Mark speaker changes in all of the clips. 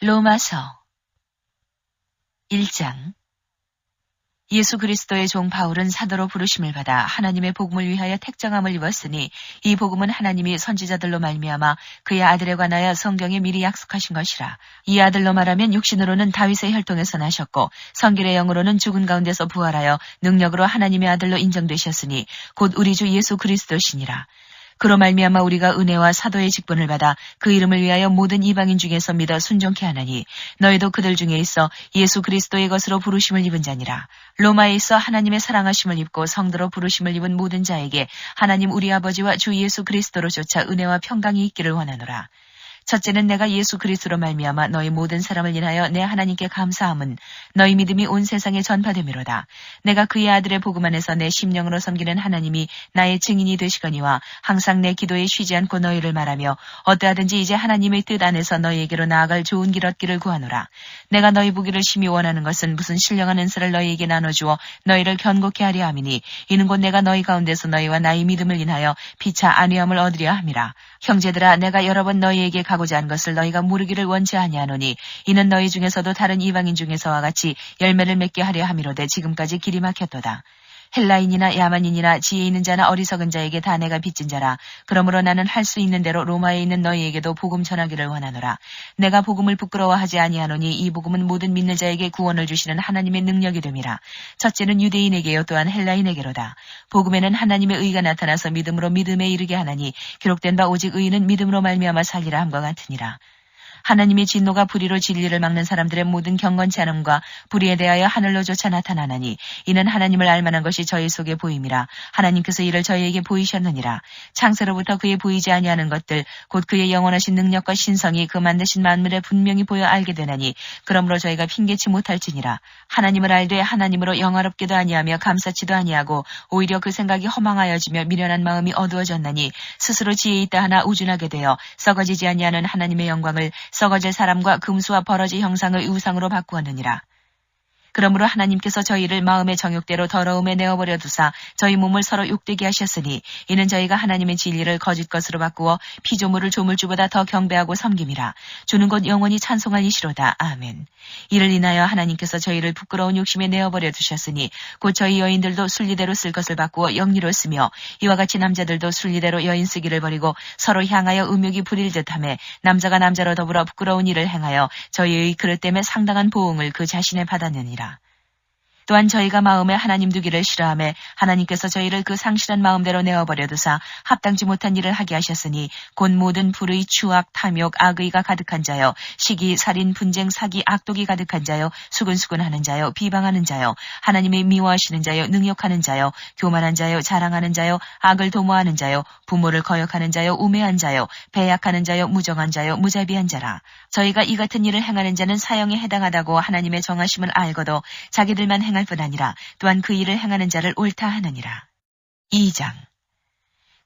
Speaker 1: 로마서 1장. 예수 그리스도의 종 바울은 사도로 부르심을 받아 하나님의 복음을 위하여 택정함을 입었으니 이 복음은 하나님이 선지자들로 말미암아 그의 아들에 관하여 성경에 미리 약속하신 것이라. 이 아들로 말하면 육신으로는 다윗의 혈통에서 나셨고 성길의 영으로는 죽은 가운데서 부활하여 능력으로 하나님의 아들로 인정되셨으니 곧 우리 주 예수 그리스도시니라. 그로 말미암아 우리가 은혜와 사도의 직분을 받아 그 이름을 위하여 모든 이방인 중에서 믿어 순종케 하나니 너희도 그들 중에 있어 예수 그리스도의 것으로 부르심을 입은 자니라. 로마에 있어 하나님의 사랑하심을 입고 성도로 부르심을 입은 모든 자에게 하나님 우리 아버지와 주 예수 그리스도로 조차 은혜와 평강이 있기를 원하노라. 첫째는 내가 예수 그리스도로 말미암아 너희 모든 사람을 인하여 내 하나님께 감사함은 너희 믿음이 온 세상에 전파됨이로다. 내가 그의 아들의 복음 안에서 내 심령으로 섬기는 하나님이 나의 증인이 되시거니와 항상 내 기도에 쉬지 않고 너희를 말하며 어떠하든지 이제 하나님의 뜻 안에서 너희에게로 나아갈 좋은 길 얻기를 구하노라. 내가 너희 보기를 심히 원하는 것은 무슨 신령한 은사를 너희에게 나눠주어 너희를 견고케 하려 함이니 이는 곧 내가 너희 가운데서 너희와 나의 믿음을 인하여 피차 안위함을 얻으려 함이라. 형제들아, 내가 여러 번 너희에게 가고자 한 것을 너희가 모르기를 원치 아니하노니 이는 너희 중에서도 다른 이방인 중에서와 같이 열매를 맺게 하려 함이로되 지금까지 길이 막혔도다. 헬라인이나 야만인이나 지혜 있는 자나 어리석은 자에게 다 내가 빚진 자라. 그러므로 나는 할 수 있는 대로 로마에 있는 너희에게도 복음 전하기를 원하노라. 내가 복음을 부끄러워하지 아니하노니 이 복음은 모든 믿는 자에게 구원을 주시는 하나님의 능력이 됨이라. 첫째는 유대인에게요 또한 헬라인에게로다. 복음에는 하나님의 의가 나타나서 믿음으로 믿음에 이르게 하나니 기록된 바 오직 의인은 믿음으로 말미암아 살리라 함과 같으니라. 하나님의 진노가 불의로 진리를 막는 사람들의 모든 경건치 않음과 불의에 대하여 하늘로조차 나타나나니 이는 하나님을 알만한 것이 저희 속에 보임이라. 하나님께서 이를 저희에게 보이셨느니라. 창세로부터 그의 보이지 아니하는 것들 곧 그의 영원하신 능력과 신성이 그 만드신 만물에 분명히 보여 알게 되나니 그러므로 저희가 핑계치 못할지니라. 하나님을 알되 하나님으로 영화롭게도 아니하며 감사치도 아니하고 오히려 그 생각이 허망하여지며 미련한 마음이 어두워졌나니 스스로 지혜 있다 하나 우준하게 되어 썩어지지 아니하는 하나님의 영광을 썩어질 사람과 금수와 버러지 형상의 우상으로 바꾸었느니라. 그러므로 하나님께서 저희를 마음의 정욕대로 더러움에 내어버려 두사 저희 몸을 서로 욕되게 하셨으니 이는 저희가 하나님의 진리를 거짓 것으로 바꾸어 피조물을 조물주보다 더 경배하고 섬김이라. 주는 곧 영원히 찬송할 이시로다. 아멘. 이를 인하여 하나님께서 저희를 부끄러운 욕심에 내어버려 두셨으니 곧 저희 여인들도 순리대로 쓸 것을 바꾸어 영리로 쓰며 이와 같이 남자들도 순리대로 여인 쓰기를 버리고 서로 향하여 음욕이 부릴 듯하며 남자가 남자로 더불어 부끄러운 일을 행하여 저희의 그릇 때문에 상당한 보응을 그 자신에 받았느니라. 또한 저희가 마음에 하나님 두기를 싫어하며 하나님께서 저희를 그 상실한 마음대로 내어버려 두사 합당치 못한 일을 하게 하셨으니 곧 모든 불의, 추악, 탐욕, 악의가 가득한 자요 시기, 살인, 분쟁, 사기, 악독이 가득한 자요 수근수근하는 자요 비방하는 자요 하나님의 미워하시는 자요 능욕하는 자요 교만한 자요 자랑하는 자요 악을 도모하는 자요 부모를 거역하는 자요 우매한 자요 배약하는 자요 무정한 자요 무자비한 자라. 저희가 이 같은 일을 행하는 자는 사형에 해당하다고 하나님의 정하심을 알고도 자기들만 행할 뿐 아니라 또한 그 일을 행하는 자를 옳다 하느니라. 2장.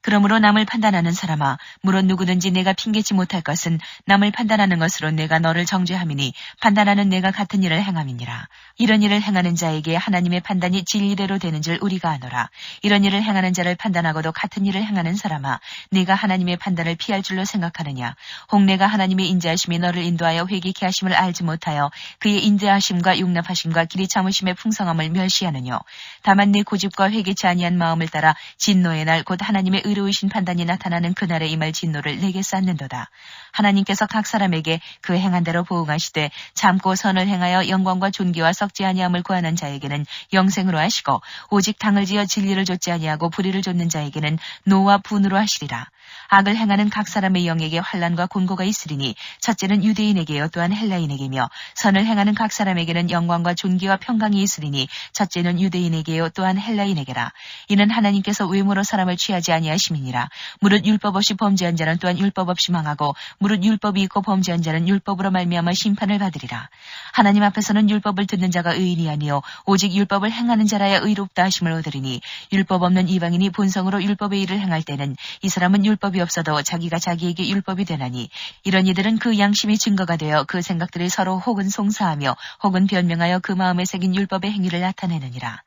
Speaker 1: 그러므로 남을 판단하는 사람아, 물론 누구든지 내가 핑계치 못할 것은 남을 판단하는 것으로 내가 너를 정죄함이니 판단하는 내가 같은 일을 행함이니라. 이런 일을 행하는 자에게 하나님의 판단이 진리대로 되는 줄 우리가 아노라. 이런 일을 행하는 자를 판단하고도 같은 일을 행하는 사람아, 네가 하나님의 판단을 피할 줄로 생각하느냐. 혹 내가 하나님의 인자하심이 너를 인도하여 회개케 하심을 알지 못하여 그의 인자하심과 용납하심과 길이 참으심의 풍성함을 멸시하느뇨. 다만 내 고집과 회개치 아니한 마음을 따라 진노의 날 곧 하나님의 의로우신 판단이 나타나는 그날에 임할 진노를 내게 쌓는도다. 하나님께서 각 사람에게 그 행한 대로 보응하시되 참고 선을 행하여 영광과 존귀와 썩지 아니함을 구하는 자에게는 영생으로 하시고 오직 당을 지어 진리를 좇지 아니하고 불의를 좇는 자에게는 노와 분으로 하시리라. 악을 행하는 각 사람의 영에게 환난과 곤고가 있으리니 첫째는 유대인에게요 또한 헬라인에게며 선을 행하는 각 사람에게는 영광과 존귀와 평강이 있으리니 첫째는 유대인에게요 또한 헬라인에게라. 이는 하나님께서 외모로 사람을 취하지 아니하심이니라. 무릇 율법 없이 범죄한 자는 또한 율법 없이 망하고 무릇 율법이 있고 범죄한 자는 율법으로 말미암아 심판을 받으리라. 하나님 앞에서는 율법을 듣는 자가 의인이 아니요 오직 율법을 행하는 자라야 의롭다 하심을 얻으리니 율법 없는 이방인이 본성으로 율법의 일을 행할 때는 이 사람은 율법이 없어도 자기가 자기에게 율법이 되나니 이런 이들은 그 양심이 증거가 되어 그 생각들이 서로 혹은 송사하며 혹은 변명하여 그 마음에 새긴 율법의 행위를 나타내느니라.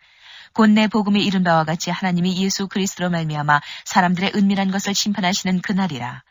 Speaker 1: 곧 내 복음에 이른 바와 같이 하나님이 예수 그리스도로 말미암아 사람들의 은밀한 것을 심판하시는 그날이라.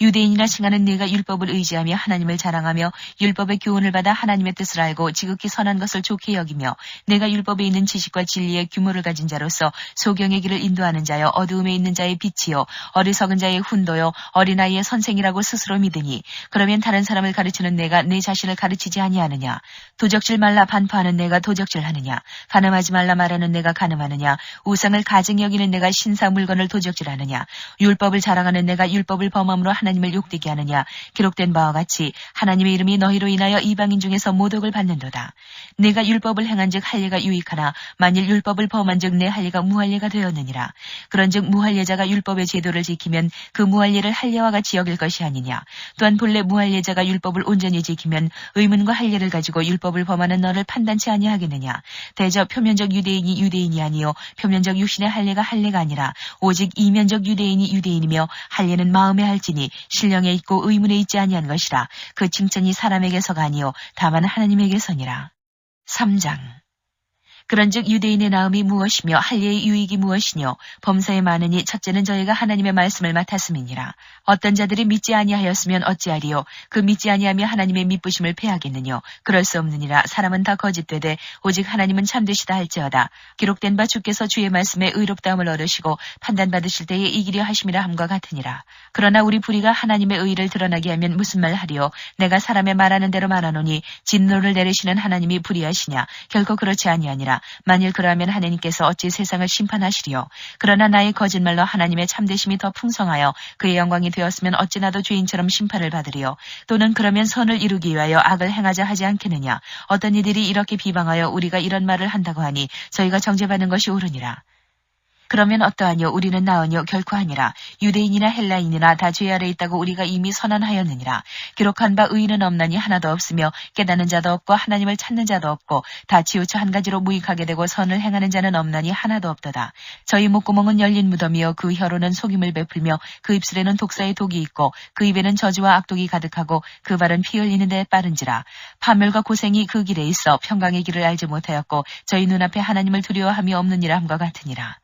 Speaker 1: 유대인이라 칭하는 네가 율법을 의지하며 하나님을 자랑하며 율법의 교훈을 받아 하나님의 뜻을 알고 지극히 선한 것을 좋게 여기며 내가 율법에 있는 지식과 진리의 규모를 가진 자로서 소경의 길을 인도하는 자여 어두움에 있는 자의 빛이요 어리석은 자의 훈도요 어린아이의 선생이라고 스스로 믿으니 그러면 다른 사람을 가르치는 내가 내 자신을 가르치지 아니하느냐. 도적질 말라 반포하는 내가 도적질하느냐. 간음하지 말라 말하는 내가 간음하느냐. 우상을 가증 여기는 내가 신사 물건을 도적질하느냐. 율법을 자랑하는 내가 율법을 범함으로 하나님을 욕되게 하느냐. 기록된 바와 같이 하나님의 이름이 너희로 인하여 이방인 중에서 모독을 받는도다. 내가 율법을 행한즉 할례가 유익하나 만일 율법을 범한즉 내 할례가 무할례가 되었느니라. 그런즉 무할례자가 율법의 제도를 지키면 그 무할례를 할례와 같이 여길 것이 아니냐. 또한 본래 무할례자가 율법을 온전히 지키면 의문과 할례를 가지고 율법을 범하는 너를 판단치 아니하겠느냐. 대저 표면적 유대인이 유대인이 아니요 표면적 육신의 할례가 할례가 아니라 오직 이면적 유대인이 유대인이며 할례는 마음에 할지니 신령에 있고 의문에 있지 아니한 것이라. 그 칭찬이 사람에게서가 아니요 다만 하나님에게서니라. 3장. 그런즉 유대인의 나음이 무엇이며 할례의 유익이 무엇이뇨. 범사에 많으니 첫째는 저희가 하나님의 말씀을 맡았음이니라. 어떤 자들이 믿지 아니하였으면 어찌하리요. 그 믿지 아니하며 하나님의 믿부심을 패하겠느뇨. 그럴 수 없느니라. 사람은 다 거짓되되 오직 하나님은 참되시다 할지어다. 기록된 바 주께서 주의 말씀에 의롭다함을 얻으시고 판단받으실 때에 이기려 하심이라 함과 같으니라. 그러나 우리 불의가 하나님의 의를 드러나게 하면 무슨 말 하리요. 내가 사람의 말하는 대로 말하노니 진노를 내리시는 하나님이 불의하시냐. 결코 그렇지 아니하니라. 만일 그러하면 하나님께서 어찌 세상을 심판하시리요. 그러나 나의 거짓말로 하나님의 참되심이 더 풍성하여 그의 영광이 되었으면 어찌 나도 죄인처럼 심판을 받으리요. 또는 그러면 선을 이루기 위하여 악을 행하자 하지 않겠느냐. 어떤 이들이 이렇게 비방하여 우리가 이런 말을 한다고 하니 저희가 정죄받는 것이 옳으니라. 그러면 어떠하뇨. 우리는 나으뇨. 결코 아니라. 유대인이나 헬라인이나 다 죄 아래 있다고 우리가 이미 선언하였느니라. 기록한 바 의인은 없나니 하나도 없으며 깨닫는 자도 없고 하나님을 찾는 자도 없고 다 치우쳐 한 가지로 무익하게 되고 선을 행하는 자는 없나니 하나도 없도다. 저희 목구멍은 열린 무덤이요 그 혀로는 속임을 베풀며 그 입술에는 독사의 독이 있고 그 입에는 저주와 악독이 가득하고 그 발은 피 흘리는 데 빠른지라. 파멸과 고생이 그 길에 있어 평강의 길을 알지 못하였고 저희 눈앞에 하나님을 두려워함이 없느니라 함과 같으니라.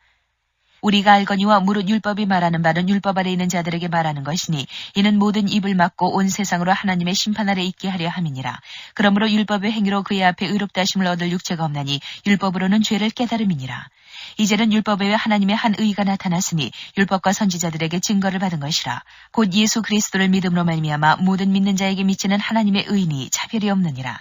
Speaker 1: 우리가 알거니와 무릇 율법이 말하는 바는 율법 아래 있는 자들에게 말하는 것이니 이는 모든 입을 막고 온 세상으로 하나님의 심판 아래 있게 하려 함이니라. 그러므로 율법의 행위로 그의 앞에 의롭다 하심을 얻을 육체가 없나니 율법으로는 죄를 깨달음이니라. 이제는 율법 외에 하나님의 한 의가 나타났으니 율법과 선지자들에게 증거를 받은 것이라. 곧 예수 그리스도를 믿음으로 말미암아 모든 믿는 자에게 미치는 하나님의 의니 차별이 없느니라.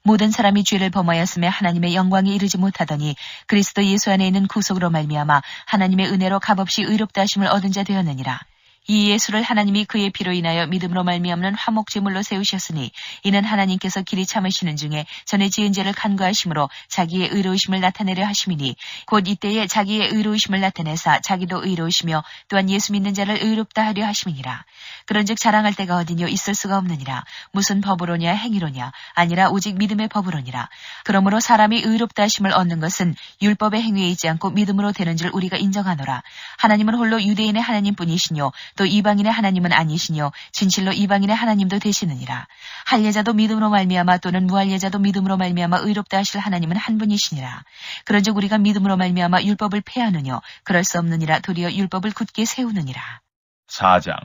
Speaker 1: 모든 사람이 죄를 범하였음에 하나님의 영광에 이르지 못하더니 그리스도 예수 안에 있는 구속으로 말미암아 하나님의 은혜로 값없이 의롭다 하심을 얻은 자 되었느니라. 이 예수를 하나님이 그의 피로 인하여 믿음으로 말미암는 화목제물로 세우셨으니 이는 하나님께서 길이 참으시는 중에 전에 지은 죄를 간구하심으로 자기의 의로우심을 나타내려 하심이니 곧 이때에 자기의 의로우심을 나타내사 자기도 의로우시며 또한 예수 믿는 자를 의롭다 하려 하심이니라. 그런즉 자랑할 데가 어디뇨. 있을 수가 없느니라. 무슨 법으로냐 행위로냐 아니라 오직 믿음의 법으로니라. 그러므로 사람이 의롭다 하심을 얻는 것은 율법의 행위에 있지 않고 믿음으로 되는 줄 우리가 인정하노라. 하나님은 홀로 유대인의 하나님뿐이시뇨 또 이방인의 하나님은 아니시뇨 진실로 이방인의 하나님도 되시느니라. 할례자도 믿음으로 말미암아 또는 무할례자도 믿음으로 말미암아 의롭다 하실 하나님은 한 분이시니라. 그런즉 우리가 믿음으로 말미암아 율법을 폐하느뇨. 그럴 수 없느니라. 도리어 율법을 굳게 세우느니라.
Speaker 2: 4장.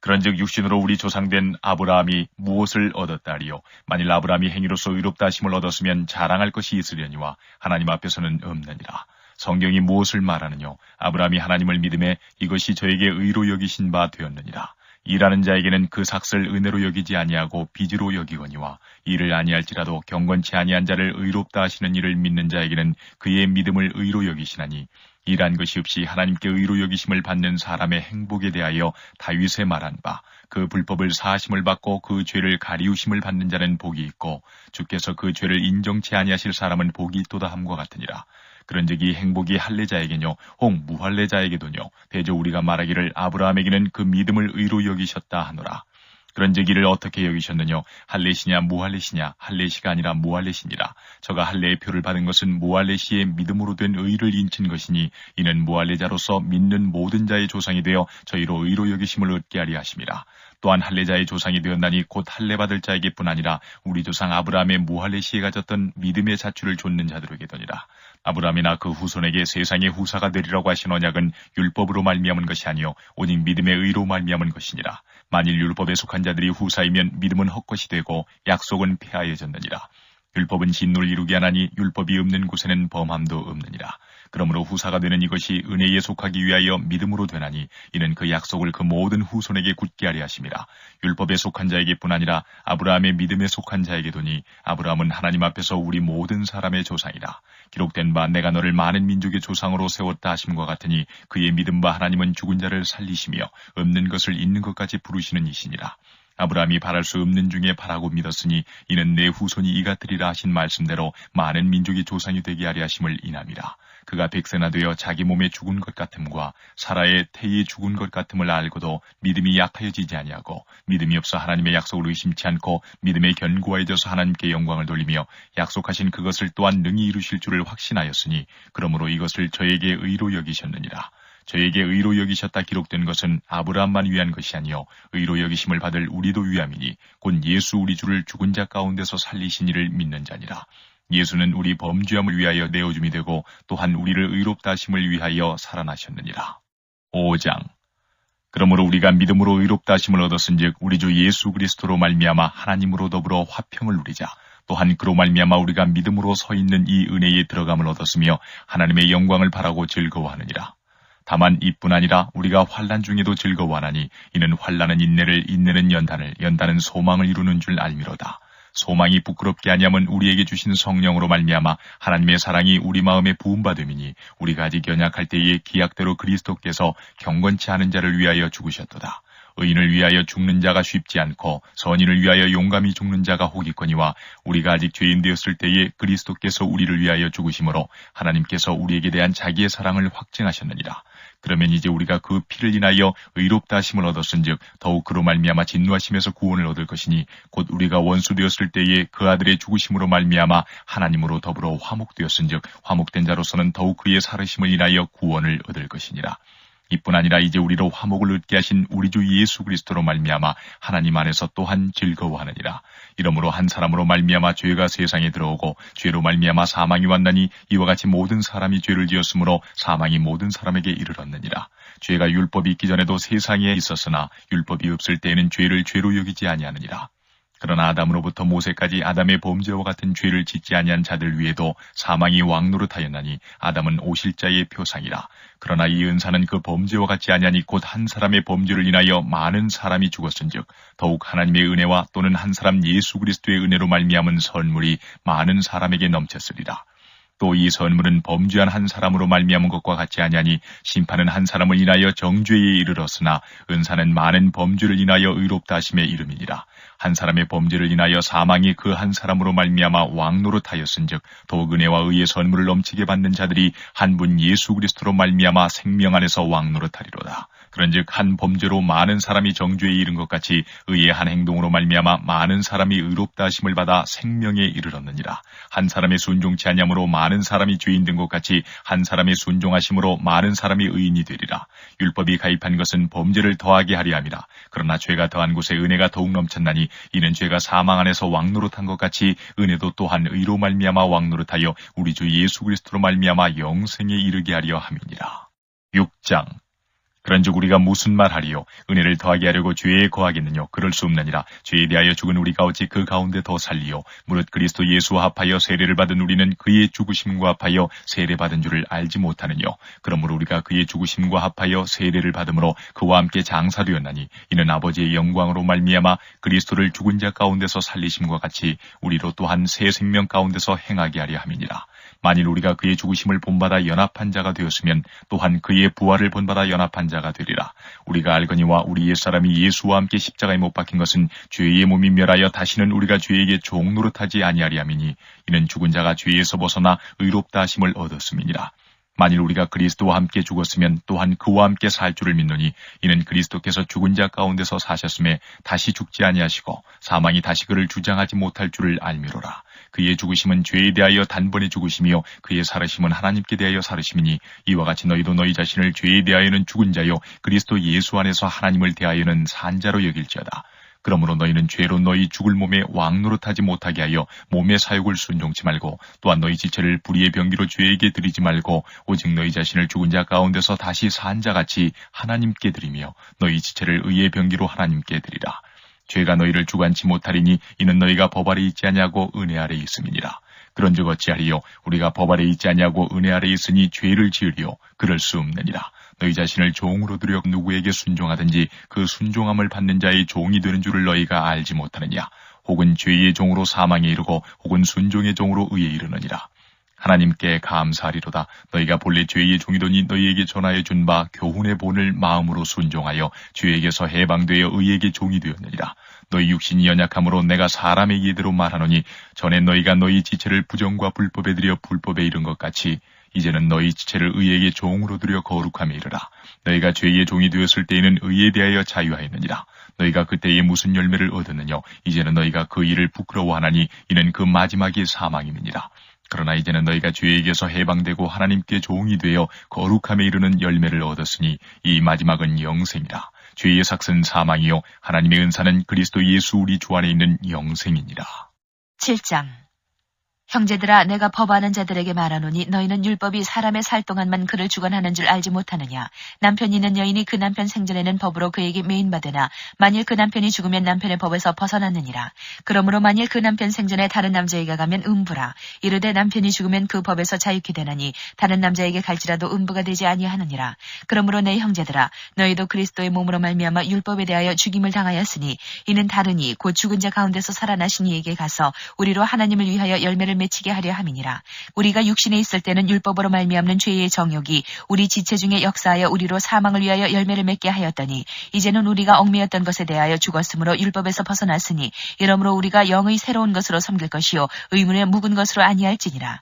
Speaker 2: 그런즉 육신으로 우리 조상된 아브라함이 무엇을 얻었다리요. 만일 아브라함이 행위로서 의롭다 하심을 얻었으면 자랑할 것이 있으려니와 하나님 앞에서는 없느니라. 성경이 무엇을 말하느뇨. 아브라함이 하나님을 믿음에 이것이 저에게 의로 여기신 바 되었느니라. 일하는 자에게는 그 삭을 은혜로 여기지 아니하고 빚으로 여기거니와 일을 아니할지라도 경건치 아니한 자를 의롭다 하시는 이를 믿는 자에게는 그의 믿음을 의로 여기시나니 일한 것이 없이 하나님께 의로 여기심을 받는 사람의 행복에 대하여 다윗의 말한 바 그 불법을 사하심을 받고 그 죄를 가리우심을 받는 자는 복이 있고 주께서 그 죄를 인정치 아니하실 사람은 복이 있도다 함과 같으니라. 그런즉 이 행복이 할례자에게뇨 혹 무할례자에게도뇨 대저 우리가 말하기를 아브라함에게는 그 믿음을 의로 여기셨다 하노라. 그런즉 이를 어떻게 여기셨느뇨. 할례시냐 무할례시냐. 할례시가 아니라 무할례시니라. 저가 할례의 표를 받은 것은 무할례시의 믿음으로 된 의를 인친 것이니 이는 무할례자로서 믿는 모든 자의 조상이 되어 저희로 의로 여기심을 얻게 하리 하심이라. 또한 할례자의 조상이 되었나니 곧 할례받을 자에게뿐 아니라 우리 조상 아브라함의 무할례시에 가졌던 믿음의 자취를 좇는 자들에게더니라. 아브라함이나 그 후손에게 세상의 후사가 되리라고 하신 언약은 율법으로 말미암은 것이 아니요 오직 믿음의 의로 말미암은 것이니라. 만일 율법에 속한 자들이 후사이면 믿음은 헛것이 되고 약속은 폐하여졌느니라. 율법은 진노를 이루게 하나니 율법이 없는 곳에는 범함도 없느니라. 그러므로 후사가 되는 이것이 은혜에 속하기 위하여 믿음으로 되나니 이는 그 약속을 그 모든 후손에게 굳게 하려 하심이라. 율법에 속한 자에게뿐 아니라 아브라함의 믿음에 속한 자에게도니 아브라함은 하나님 앞에서 우리 모든 사람의 조상이라. 기록된 바 내가 너를 많은 민족의 조상으로 세웠다 하심과 같으니 그의 믿음 바 하나님은 죽은 자를 살리시며 없는 것을 있는 것까지 부르시는 이시니라. 아브라함이 바랄 수 없는 중에 바라고 믿었으니 이는 내 후손이 이같으리라 하신 말씀대로 많은 민족의 조상이 되게 하려 하심을 인함이라. 그가 백세나 되어 자기 몸에 죽은 것 같음과 사라의 태에 죽은 것 같음을 알고도 믿음이 약하여지지 아니하고 믿음이 없어 하나님의 약속을 의심치 않고 믿음에 견고해져서 하나님께 영광을 돌리며 약속하신 그것을 또한 능히 이루실 줄을 확신하였으니 그러므로 이것을 저에게 의로 여기셨느니라. 저에게 의로 여기셨다 기록된 것은 아브라함만 위한 것이 아니요 의로 여기심을 받을 우리도 위함이니 곧 예수 우리 주를 죽은 자 가운데서 살리신 이를 믿는 자니라. 예수는 우리 범죄함을 위하여 내어줌이 되고 또한 우리를 의롭다 하심을 위하여 살아나셨느니라. 5장. 그러므로 우리가 믿음으로 의롭다 하심을 얻었은즉 우리 주 예수 그리스도로 말미암아 하나님으로 더불어 화평을 누리자. 또한 그로 말미암아 우리가 믿음으로 서 있는 이 은혜에 들어감을 얻었으며 하나님의 영광을 바라고 즐거워하느니라. 다만 이뿐 아니라 우리가 환난 중에도 즐거워하나니 이는 환난은 인내를, 인내는 연단을, 연단은 소망을 이루는 줄 알미로다. 소망이 부끄럽게 아니하면 우리에게 주신 성령으로 말미암아 하나님의 사랑이 우리 마음에 부음받음이니 우리가 아직 연약할 때에 기약대로 그리스도께서 경건치 않은 자를 위하여 죽으셨도다. 의인을 위하여 죽는 자가 쉽지 않고 선인을 위하여 용감히 죽는 자가 혹이거니와 우리가 아직 죄인 되었을 때에 그리스도께서 우리를 위하여 죽으심으로 하나님께서 우리에게 대한 자기의 사랑을 확증하셨느니라. 그러면 이제 우리가 그 피를 인하여 의롭다 하심을 얻었은즉 더욱 그로 말미암아 진노하심에서 구원을 얻을 것이니 곧 우리가 원수 되었을 때에 그 아들의 죽으심으로 말미암아 하나님으로 더불어 화목되었은즉 화목된 자로서는 더욱 그의 살으심을 인하여 구원을 얻을 것이니라. 이뿐 아니라 이제 우리로 화목을 얻게 하신 우리 주 예수 그리스도로 말미암아 하나님 안에서 또한 즐거워하느니라. 이러므로 한 사람으로 말미암아 죄가 세상에 들어오고 죄로 말미암아 사망이 왔나니 이와 같이 모든 사람이 죄를 지었으므로 사망이 모든 사람에게 이르렀느니라. 죄가 율법이 있기 전에도 세상에 있었으나 율법이 없을 때에는 죄를 죄로 여기지 아니하느니라. 그러나 아담으로부터 모세까지 아담의 범죄와 같은 죄를 짓지 아니한 자들 위에도 사망이 왕노릇하였나니 아담은 오실자의 표상이라. 그러나 이 은사는 그 범죄와 같지 아니하니 곧 한 사람의 범죄를 인하여 많은 사람이 죽었은즉 더욱 하나님의 은혜와 또는 한 사람 예수 그리스도의 은혜로 말미암은 선물이 많은 사람에게 넘쳤으리라. 또 이 선물은 범죄한 한 사람으로 말미암은 것과 같지 아니하니 심판은 한 사람을 인하여 정죄에 이르렀으나 은사는 많은 범죄를 인하여 의롭다 하심의 이름이니라. 한 사람의 범죄를 인하여 사망이 그 한 사람으로 말미암아 왕노릇하였은즉 더욱 은혜와 의의 선물을 넘치게 받는 자들이 한 분 예수 그리스도로 말미암아 생명 안에서 왕노릇하리로다. 그런즉 한 범죄로 많은 사람이 정죄에 이른 것 같이 의의 한 행동으로 말미암아 많은 사람이 의롭다 하심을 받아 생명에 이르렀느니라. 한 사람의 순종치 아니함으로 많은 사람이 죄인 된 것 같이 한 사람의 순종하심으로 많은 사람이 의인이 되리라. 율법이 가입한 것은 범죄를 더하게 하려 함이라. 그러나 죄가 더한 곳에 은혜가 더욱 넘쳤나니 이는 죄가 사망 안에서 왕노릇한 것 같이 은혜도 또한 의로 말미암아 왕노릇하여 우리 주 예수 그리스도로 말미암아 영생에 이르게 하려 함이니라. 6장. 그런즉 우리가 무슨 말하리요? 은혜를 더하게 하려고 죄에 거하겠느뇨? 그럴 수 없느니라. 죄에 대하여 죽은 우리가 어찌 그 가운데 더 살리요? 무릇 그리스도 예수와 합하여 세례를 받은 우리는 그의 죽으심과 합하여 세례받은 줄을 알지 못하느뇨? 그러므로 우리가 그의 죽으심과 합하여 세례를 받음으로 그와 함께 장사되었나니 이는 아버지의 영광으로 말미암아 그리스도를 죽은 자 가운데서 살리심과 같이 우리로 또한 새 생명 가운데서 행하게 하려 함이니라. 만일 우리가 그의 죽으심을 본받아 연합한 자가 되었으면 또한 그의 부활을 본받아 연합한 자가 되리라. 우리가 알거니와 우리 옛사람이 예수와 함께 십자가에 못 박힌 것은 죄의 몸이 멸하여 다시는 우리가 죄에게 종노릇하지 아니하리 함이니 이는 죽은 자가 죄에서 벗어나 의롭다 하심을 얻었음이니라. 만일 우리가 그리스도와 함께 죽었으면 또한 그와 함께 살 줄을 믿노니 이는 그리스도께서 죽은 자 가운데서 사셨음에 다시 죽지 아니하시고 사망이 다시 그를 주장하지 못할 줄을 알미로라. 그의 죽으심은 죄에 대하여 단번에 죽으심이요 그의 살으심은 하나님께 대하여 살으심이니 이와 같이 너희도 너희 자신을 죄에 대하여는 죽은 자요 그리스도 예수 안에서 하나님을 대하여는 산 자로 여길지어다. 그러므로 너희는 죄로 너희 죽을 몸에 왕노릇하지 못하게 하여 몸의 사욕을 순종치 말고 또한 너희 지체를 불의의 병기로 죄에게 드리지 말고 오직 너희 자신을 죽은 자 가운데서 다시 산 자같이 하나님께 드리며 너희 지체를 의의 병기로 하나님께 드리라. 죄가 너희를 주관치 못하리니 이는 너희가 법 아래 있지 아니하고 은혜 아래 있음이니라. 그런즉 어찌하리요 우리가 법 아래 있지 아니하고 은혜 아래 있으니 죄를 지으리요 그럴 수 없느니라. 너희 자신을 종으로 들여 누구에게 순종하든지 그 순종함을 받는 자의 종이 되는 줄을 너희가 알지 못하느냐. 혹은 죄의 종으로 사망에 이르고 혹은 순종의 종으로 의에 이르느니라. 하나님께 감사하리로다. 너희가 본래 죄의 종이더니 너희에게 전하여 준 바 교훈의 본을 마음으로 순종하여 죄에게서 해방되어 의에게 종이 되었느니라. 너희 육신이 연약함으로 내가 사람의 예대로 말하노니 전에 너희가 너희 지체를 부정과 불법에 들여 불법에 이른 것 같이 이제는 너희 지체를 의에게 종으로 들여 거룩함에 이르라. 너희가 죄의 종이 되었을 때에는 의에 대하여 자유하였느니라. 너희가 그때에 무슨 열매를 얻었느냐. 이제는 너희가 그 일을 부끄러워하나니 이는 그 마지막이 사망임이니라. 그러나 이제는 너희가 죄에게서 해방되고 하나님께 종이 되어 거룩함에 이르는 열매를 얻었으니 이 마지막은 영생이라. 죄의 삭은 사망이요 하나님의 은사는 그리스도 예수 우리 주 안에 있는 영생이니라.
Speaker 1: 7장. 형제들아 내가 법하는 자들에게 말하노니 너희는 율법이 사람의 살 동안만 그를 주관하는 줄 알지 못하느냐. 남편이 있는 여인이 그 남편 생전에는 법으로 그에게 매인받으나 만일 그 남편이 죽으면 남편의 법에서 벗어났느니라. 그러므로 만일 그 남편 생전에 다른 남자에게 가면 음부라. 이르되 남편이 죽으면 그 법에서 자유케 되나니 다른 남자에게 갈지라도 음부가 되지 아니하느니라. 그러므로 내 형제들아 너희도 그리스도의 몸으로 말미암아 율법에 대하여 죽임을 당하였으니 이는 다르니 곧 죽은 자 가운데서 살아나신 이에게 가서 우리로 하나님을 위하여 열매를 맺히게 하려 함이니라. 우리가 육신에 있을 때는 율법으로 말미암는 죄의 정욕이 우리 지체 중에 역사하여 우리로 사망을 위하여 열매를 맺게 하였더니 이제는 우리가 얽매였던 것에 대하여 죽었으므로 율법에서 벗어났으니 이러므로 우리가 영의 새로운 것으로 섬길 것이요 의문의 묵은 것으로 아니할지니라.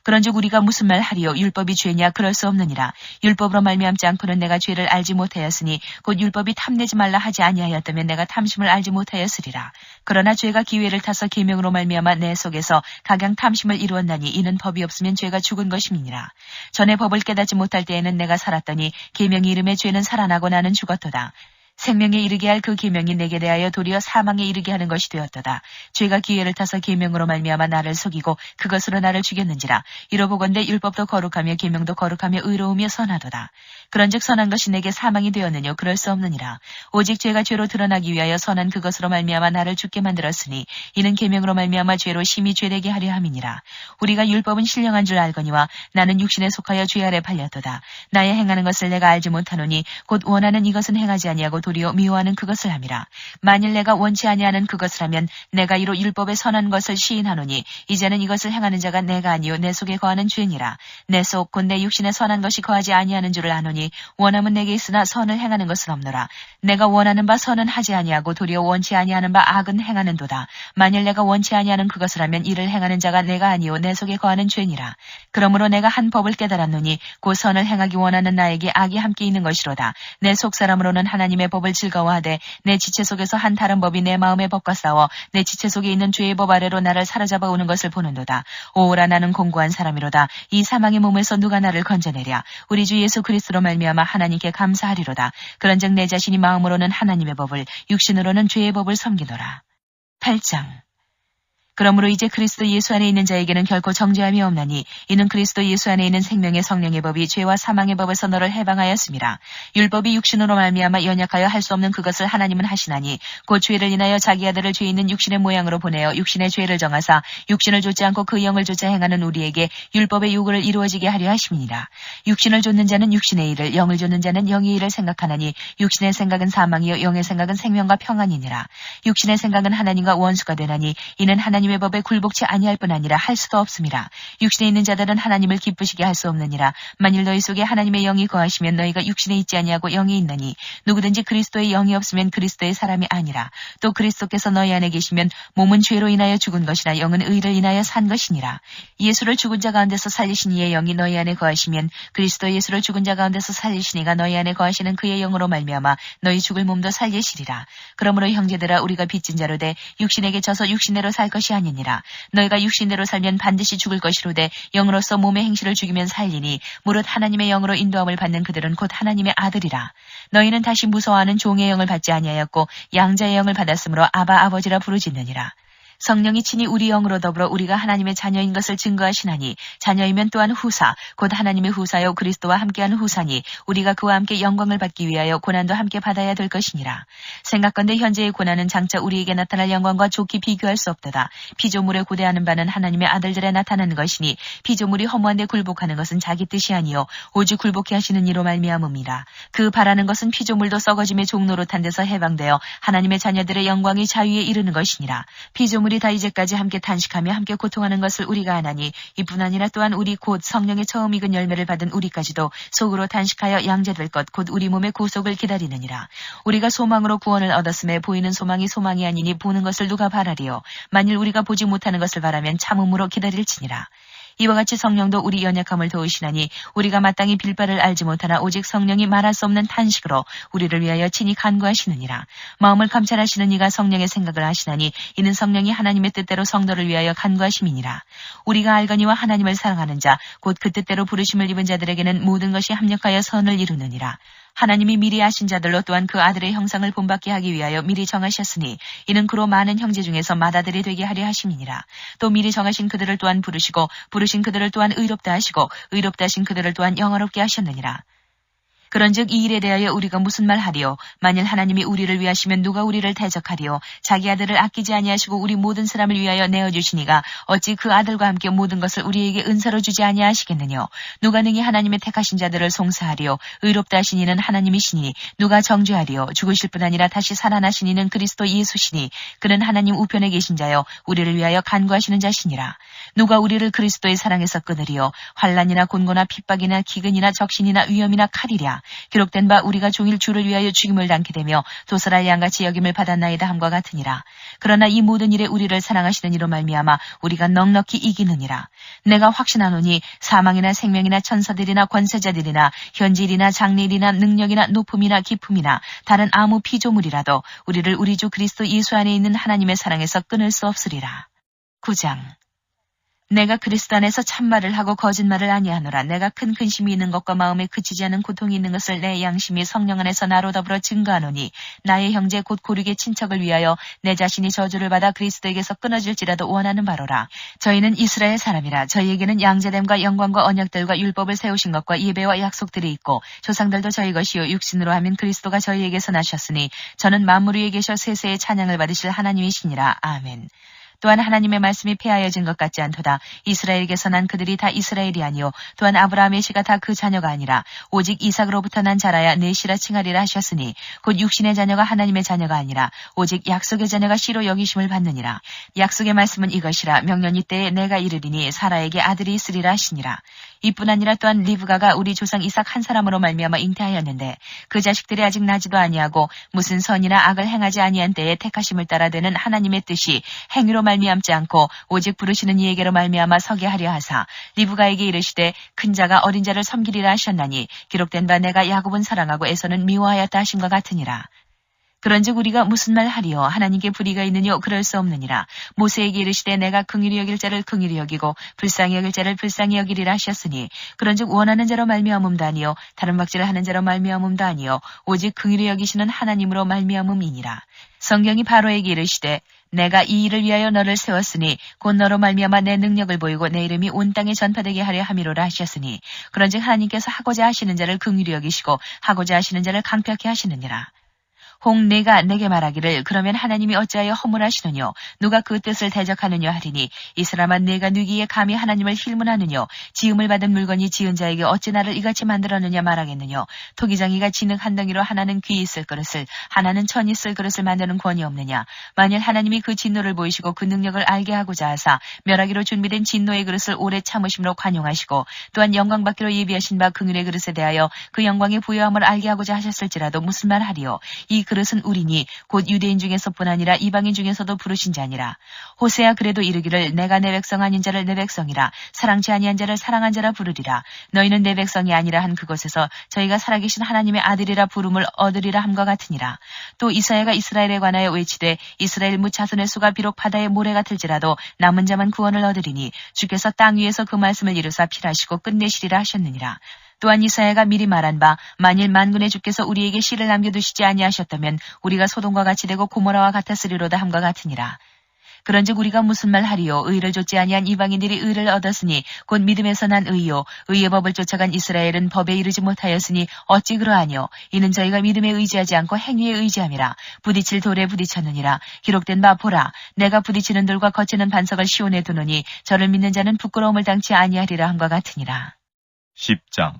Speaker 1: 그런즉 우리가 무슨 말 하리요 율법이 죄냐 그럴 수 없느니라. 율법으로 말미암지 않고는 내가 죄를 알지 못하였으니 곧 율법이 탐내지 말라 하지 아니하였다면 내가 탐심을 알지 못하였으리라. 그러나 죄가 기회를 타서 계명으로 말미암아 내 속에서 각양 탐심을 이루었나니 이는 법이 없으면 죄가 죽은 것임이니라. 전에 법을 깨닫지 못할 때에는 내가 살았더니 계명이 이름에 죄는 살아나고 나는 죽었도다. 생명에 이르게 할 그 계명이 내게 대하여 도리어 사망에 이르게 하는 것이 되었도다. 죄가 기회를 타서 계명으로 말미암아 나를 속이고 그것으로 나를 죽였는지라. 이로보건대 율법도 거룩하며 계명도 거룩하며 의로우며 선하도다. 그런즉 선한 것이 내게 사망이 되었느뇨 그럴 수 없느니라. 오직 죄가 죄로 드러나기 위하여 선한 그것으로 말미암아 나를 죽게 만들었으니 이는 계명으로 말미암아 죄로 심히 죄되게 하려 함이니라. 우리가 율법은 신령한 줄 알거니와 나는 육신에 속하여 죄 아래 팔렸도다. 나의 행하는 것을 내가 알지 못하노니 곧 원하는 이것은 행하지 아니하고 도리어 미워하는 그것을 함이라. 만일 내가 원치 아니하는 그것을 하면 내가 이로 율법의 선한 것을 시인하노니 이제는 이것을 행하는 자가 내가 아니요 내 속에 거하는 죄니라. 내 속 곧 내 육신에 선한 것이 거하지 아니하는 줄을 아노니 원함은 내게 있으나 선을 행하는 것은 없노라. 내가 원하는 바 선은 하지 아니하고 도리어 원치 아니하는 바 악은 행하는도다. 만일 내가 원치 아니하는 그것을 하면 이를 행하는 자가 내가 아니요 내 속에 거하는 죄니라. 그러므로 내가 한 법을 깨달았노니 곧 선을 행하기 원하는 나에게 악이 함께 있는 것이로다. 내 속 사람으로는 하나님의 법을 즐거워하되 내 지체 속에서 한 다른 법이 내 마음의 법과 싸워 내 지체 속에 있는 죄의 법 아래로 나를 사로잡아 오는 것을 보는도다. 오라 나는 공고한 사람이로다. 이 사망의 몸에서 누가 나를 건져내랴. 우리 주 예수 그리스도로 말미암아 하나님께 감사하리로다. 그런즉 내 자신이 마음으로는 하나님의 법을 육신으로는 죄의 법을 섬기노라. 8장. 그러므로 이제 그리스도 예수 안에 있는 자에게는 결코 정죄함이 없나니 이는 그리스도 예수 안에 있는 생명의 성령의 법이 죄와 사망의 법에서 너를 해방하였음이라. 율법이 육신으로 말미암아 연약하여 할 수 없는 그것을 하나님은 하시나니 곧 죄를 인하여 자기 아들을 죄 있는 육신의 모양으로 보내어 육신의 죄를 정하사 육신을 좇지 않고 그 영을 좇아 행하는 우리에게 율법의 요구를 이루어지게 하려 하심이니라. 육신을 좇는 자는 육신의 일을 영을 좇는 자는 영의 일을 생각하나니 육신의 생각은 사망이요 영의 생각은 생명과 평안이니라. 육신의 생각은 하나님과 원수가 되나니 이는 하나님의 법에 굴복치 아니할 뿐 아니라 할 수도 없음이라. 육신에 있는 자들은 하나님을 기쁘시게 할 수 없느니라. 만일 너희 속에 하나님의 영이 거하시면 너희가 육신에 있지 아니하고 영이 있나니 누구든지 그리스도의 영이 없으면 그리스도의 사람이 아니라. 또 그리스도께서 너희 안에 계시면 몸은 죄로 인하여 죽은 것이나 영은 의를 인하여 산 것이니라. 예수를 죽은 자 가운데서 살리신 이의 영이 너희 안에 거하시면 그리스도 예수를 죽은 자 가운데서 살리신 이가 너희 안에 거하시는 그의 영으로 말미암아 너희 죽을 몸도 살리시리라. 그러므로 형제들아 우리가 빚진 자로 돼 육신에게 져서 육신대로 살 것이 아니니라. 너희가 육신대로 살면 반드시 죽을 것이로되 영으로서 몸의 행실을 죽이면 살리니 무릇 하나님의 영으로 인도함을 받는 그들은 곧 하나님의 아들이라. 너희는 다시 무서워하는 종의 영을 받지 아니하였고 양자의 영을 받았으므로 아바 아버지라 부르짖느니라. 성령이 친히 우리 영으로 더불어 우리가 하나님의 자녀인 것을 증거하시나니 자녀이면 또한 후사 곧 하나님의 후사요 그리스도와 함께한 후사니 우리가 그와 함께 영광을 받기 위하여 고난도 함께 받아야 될 것이니라. 생각건대 현재의 고난은 장차 우리에게 나타날 영광과 좋게 비교할 수 없도다. 피조물에 고대하는 바는 하나님의 아들들에 나타나는 것이니 피조물이 허무한데 굴복하는 것은 자기 뜻이 아니요 오직 굴복해 하시는 이로 말미암음이라. 그 바라는 것은 피조물도 썩어짐의 종노릇한 데서 해방되어 하나님의 자녀들의 영광이 자유에 이르는 것이니라. 피조물이 다 이제까지 함께 탄식하며 함께 고통하는 것을 우리가 아나니 이뿐 아니라 또한 우리 곧 성령의 처음 익은 열매를 받은 우리까지도 속으로 탄식하여 양제될 것 곧 우리 몸의 구속을 기다리느니라. 우리가 소망으로 구원을 얻었음에 보이는 소망이 소망이 아니니 보는 것을 누가 바라리요. 만일 우리가 보지 못하는 것을 바라면 참음으로 기다릴지니라. 이와 같이 성령도 우리 연약함을 도우시나니 우리가 마땅히 빌바를 알지 못하나 오직 성령이 말할 수 없는 탄식으로 우리를 위하여 친히 간구하시느니라. 마음을 감찰하시는 이가 성령의 생각을 하시나니 이는 성령이 하나님의 뜻대로 성도를 위하여 간구하심이니라. 우리가 알거니와 하나님을 사랑하는 자 곧 그 뜻대로 부르심을 입은 자들에게는 모든 것이 합력하여 선을 이루느니라. 하나님이 미리 아신 자들로 또한 그 아들의 형상을 본받게 하기 위하여 미리 정하셨으니 이는 그로 많은 형제 중에서 맏아들이 되게 하려 하심이니라. 또 미리 정하신 그들을 또한 부르시고 부르신 그들을 또한 의롭다 하시고 의롭다 하신 그들을 또한 영화롭게 하셨느니라. 그런즉 이 일에 대하여 우리가 무슨 말하리요? 만일 하나님이 우리를 위하시면 누가 우리를 대적하리요? 자기 아들을 아끼지 아니하시고 우리 모든 사람을 위하여 내어주시니가 어찌 그 아들과 함께 모든 것을 우리에게 은사로 주지 아니하시겠느냐? 누가 능히 하나님의 택하신 자들을 송사하리요? 의롭다 하신 이는 하나님이시니 누가 정죄하리요? 죽으실 뿐 아니라 다시 살아나신 이는 그리스도 예수시니 그는 하나님 우편에 계신 자요 우리를 위하여 간구하시는 자시니라. 누가 우리를 그리스도의 사랑에서 끊으리요? 환난이나 곤고나 핍박이나 기근이나 적신이나 위험이나 칼이랴. 기록된 바 우리가 종일 주를 위하여 죽임을 당케 되며 도살할 양같이 여김을 받았나이다 함과 같으니라. 그러나 이 모든 일에 우리를 사랑하시는 이로 말미암아 우리가 넉넉히 이기느니라. 내가 확신하노니 사망이나 생명이나 천사들이나 권세자들이나 현질이나 장래일이나 능력이나 높음이나 깊음이나 다른 아무 피조물이라도 우리를 우리 주 그리스도 예수 안에 있는 하나님의 사랑에서 끊을 수 없으리라. 9장. 내가 그리스도 안에서 참말을 하고 거짓말을 아니하노라. 내가 큰 근심이 있는 것과 마음에 그치지 않은 고통이 있는 것을 내 양심이 성령 안에서 나로 더불어 증거하노니 나의 형제 곧 고륙의 친척을 위하여 내 자신이 저주를 받아 그리스도에게서 끊어질지라도 원하는 바로라. 저희는 이스라엘 사람이라. 저희에게는 양제됨과 영광과 언약들과 율법을 세우신 것과 예배와 약속들이 있고 조상들도 저희 것이요 육신으로 하면 그리스도가 저희에게서 나셨으니 저는 만물 위에 계셔 세세의 찬양을 받으실 하나님이시니라. 아멘. 또한 하나님의 말씀이 폐하여진 것 같지 않도다. 이스라엘에게서 난 그들이 다 이스라엘이 아니요 또한 아브라함의 씨가 다 그 자녀가 아니라 오직 이삭으로부터 난 자라야 내 씨라 칭하리라 하셨으니 곧 육신의 자녀가 하나님의 자녀가 아니라 오직 약속의 자녀가 씨로 여기심을 받느니라. 약속의 말씀은 이것이라. 명년이 때에 내가 이르리니 사라에게 아들이 있으리라 하시니라. 이뿐 아니라 또한 리브가가 우리 조상 이삭 한 사람으로 말미암아 잉태하였는데 그 자식들이 아직 나지도 아니하고 무슨 선이나 악을 행하지 아니한 때에 택하심을 따라 되는 하나님의 뜻이 행위로 말미암지 않고 오직 부르시는 이에게로 말미암아 서게 하려 하사 리브가에게 이르시되 큰 자가 어린 자를 섬기리라 하셨나니 기록된 바 내가 야곱은 사랑하고 에서는 미워하였다 하심과 같으니라. 그런즉 우리가 무슨 말 하리요? 하나님께 불의가 있느뇨? 그럴 수 없느니라. 모세에게 이르시되 내가 긍휼히 여길 자를 긍휼히 여기고 불쌍히 여길 자를 불쌍히 여기리라 하셨으니 그런즉 원하는 자로 말미암음도 아니요 다른 박질을 하는 자로 말미암음도 아니요 오직 긍휼히 여기시는 하나님으로 말미암음이니라. 성경이 바로에게 이르시되 내가 이 일을 위하여 너를 세웠으니 곧 너로 말미암아 내 능력을 보이고 내 이름이 온 땅에 전파되게 하려 함이로라 하셨으니 그런즉 하나님께서 하고자 하시는 자를 긍휼히 여기시고 하고자 하시는 자를 강팍히 하시느니라. 혹 내가 내게 말하기를 그러면 하나님이 어찌하여 허물하시느뇨? 누가 그 뜻을 대적하느냐 하리니 이 사람아 내가 누기에 감히 하나님을 힐문하느뇨? 지음을 받은 물건이 지은 자에게 어찌 나를 이같이 만들었느냐 말하겠느뇨? 토기장이가 진흙 한 덩이로 하나는 귀 있을 그릇을 하나는 천 있을 그릇을 만드는 권이 없느냐? 만일 하나님이 그 진노를 보이시고 그 능력을 알게 하고자 하사 멸하기로 준비된 진노의 그릇을 오래 참으심으로 관용하시고 또한 영광 받기로 예비하신 바 긍휼의 그릇에 대하여 그 영광의 부여함을 알게 하고자 하셨을지라도 무슨 말 하리요? 이 그릇은 우리니 곧 유대인 중에서뿐 아니라 이방인 중에서도 부르신 자니라. 호세야 그래도 이르기를 내가 내 백성 아닌 자를 내 백성이라 사랑치 아니한 자를 사랑한 자라 부르리라. 너희는 내 백성이 아니라 한 그곳에서 저희가 살아계신 하나님의 아들이라 부름을 얻으리라 함과 같으니라. 또 이사야가 이스라엘에 관하여 외치되 이스라엘 무 자손의 수가 비록 바다의 모래 같을지라도 남은 자만 구원을 얻으리니 주께서 땅 위에서 그 말씀을 이루사 필하시고 끝내시리라 하셨느니라. 또한 이사야가 미리 말한 바 만일 만군의 주께서 우리에게 씨를 남겨두시지 아니하셨다면 우리가 소돔과 같이 되고 고모라와 같았으리로다 함과 같으니라. 그런즉 우리가 무슨 말 하리요 의를 좇지 아니한 이방인들이 의를 얻었으니 곧 믿음에서 난 의요 의의 법을 쫓아간 이스라엘은 법에 이르지 못하였으니 어찌 그러하뇨 이는 저희가 믿음에 의지하지 않고 행위에 의지함이라. 부딪힐 돌에 부딪혔느니라. 기록된 바 보라 내가 부딪히는 돌과 거치는 반석을 시온에 두노니 저를 믿는 자는 부끄러움을 당치 아니하리라 함과 같으니라.
Speaker 2: 10장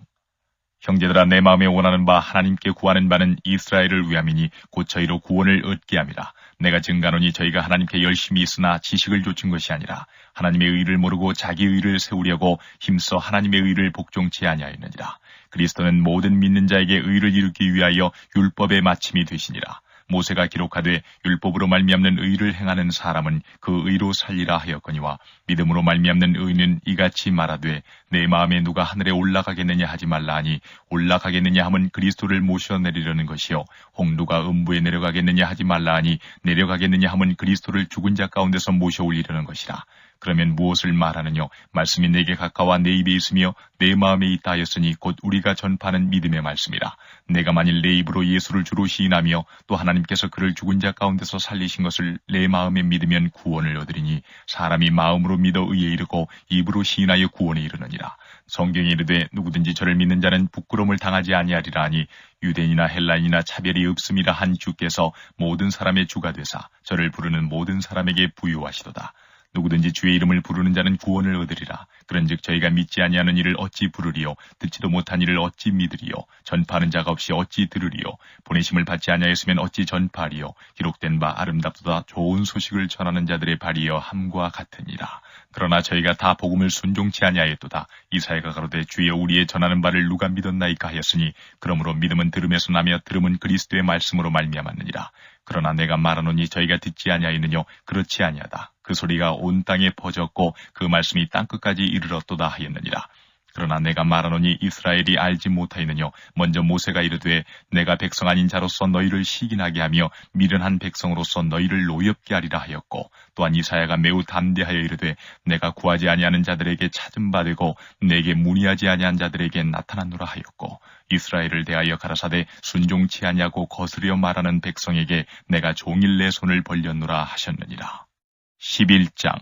Speaker 2: 형제들아 내 마음에 원하는 바 하나님께 구하는 바는 이스라엘을 위함이니 곧 저희로 구원을 얻게 함이라. 내가 증가노니 저희가 하나님께 열심히 있으나 지식을 좇은 것이 아니라 하나님의 의를 모르고 자기 의를 세우려고 힘써 하나님의 의를 복종치 아니하였느니라. 그리스도는 모든 믿는 자에게 의를 이루기 위하여 율법의 마침이 되시니라. 모세가 기록하되 율법으로 말미암는 의를 행하는 사람은 그 의로 살리라 하였거니와 믿음으로 말미암는 의는 이같이 말하되 내 마음에 누가 하늘에 올라가겠느냐 하지 말라 하니 올라가겠느냐 함은 그리스도를 모셔내리려는 것이요 홍두가 음부에 내려가겠느냐 하지 말라 하니 내려가겠느냐 함은 그리스도를 죽은 자 가운데서 모셔 올리려는 것이라. 그러면 무엇을 말하느뇨? 말씀이 내게 가까워 내 입에 있으며 내 마음에 있다 하였으니 곧 우리가 전파하는 믿음의 말씀이라. 내가 만일 내 입으로 예수를 주로 시인하며 또 하나님께서 그를 죽은 자 가운데서 살리신 것을 내 마음에 믿으면 구원을 얻으리니 사람이 마음으로 믿어 의에 이르고 입으로 시인하여 구원에 이르느니라. 성경에 이르되 누구든지 저를 믿는 자는 부끄러움을 당하지 아니하리라 하니 유대인이나 헬라인이나 차별이 없음이라 한 주께서 모든 사람의 주가 되사 저를 부르는 모든 사람에게 부유하시도다. 누구든지 주의 이름을 부르는 자는 구원을 얻으리라. 그런즉 저희가 믿지 아니하는 일을 어찌 부르리요 듣지도 못한 일을 어찌 믿으리요 전파하는 자가 없이 어찌 들으리요 보내심을 받지 아니하였으면 어찌 전파하리요 기록된 바 아름답도다 좋은 소식을 전하는 자들의 발이여 함과 같으니라. 그러나 저희가 다 복음을 순종치 아니하였도다. 이사야가 가로되 주여 우리의 전하는 바를 누가 믿었나이까 하였으니 그러므로 믿음은 들음에서 나며 들음은 그리스도의 말씀으로 말미암았느니라. 그러나 내가 말하노니 저희가 듣지 아니하였느뇨 그렇지 아니하다. 그 소리가 온 땅에 퍼졌고 그 말씀이 땅끝까지 이르렀도다 하였느니라. 그러나 내가 말하노니 이스라엘이 알지 못하였느뇨 먼저 모세가 이르되 내가 백성 아닌 자로서 너희를 시긴하게 하며 미련한 백성으로서 너희를 노엽게 하리라 하였고 또한 이사야가 매우 담대하여 이르되 내가 구하지 아니하는 자들에게 찾은 바 되고 내게 문의하지 아니한 자들에게 나타나노라 하였고 이스라엘을 대하여 가라사대 순종치 아니하고 거스려 말하는 백성에게 내가 종일 내 손을 벌렸노라 하셨느니라. 11장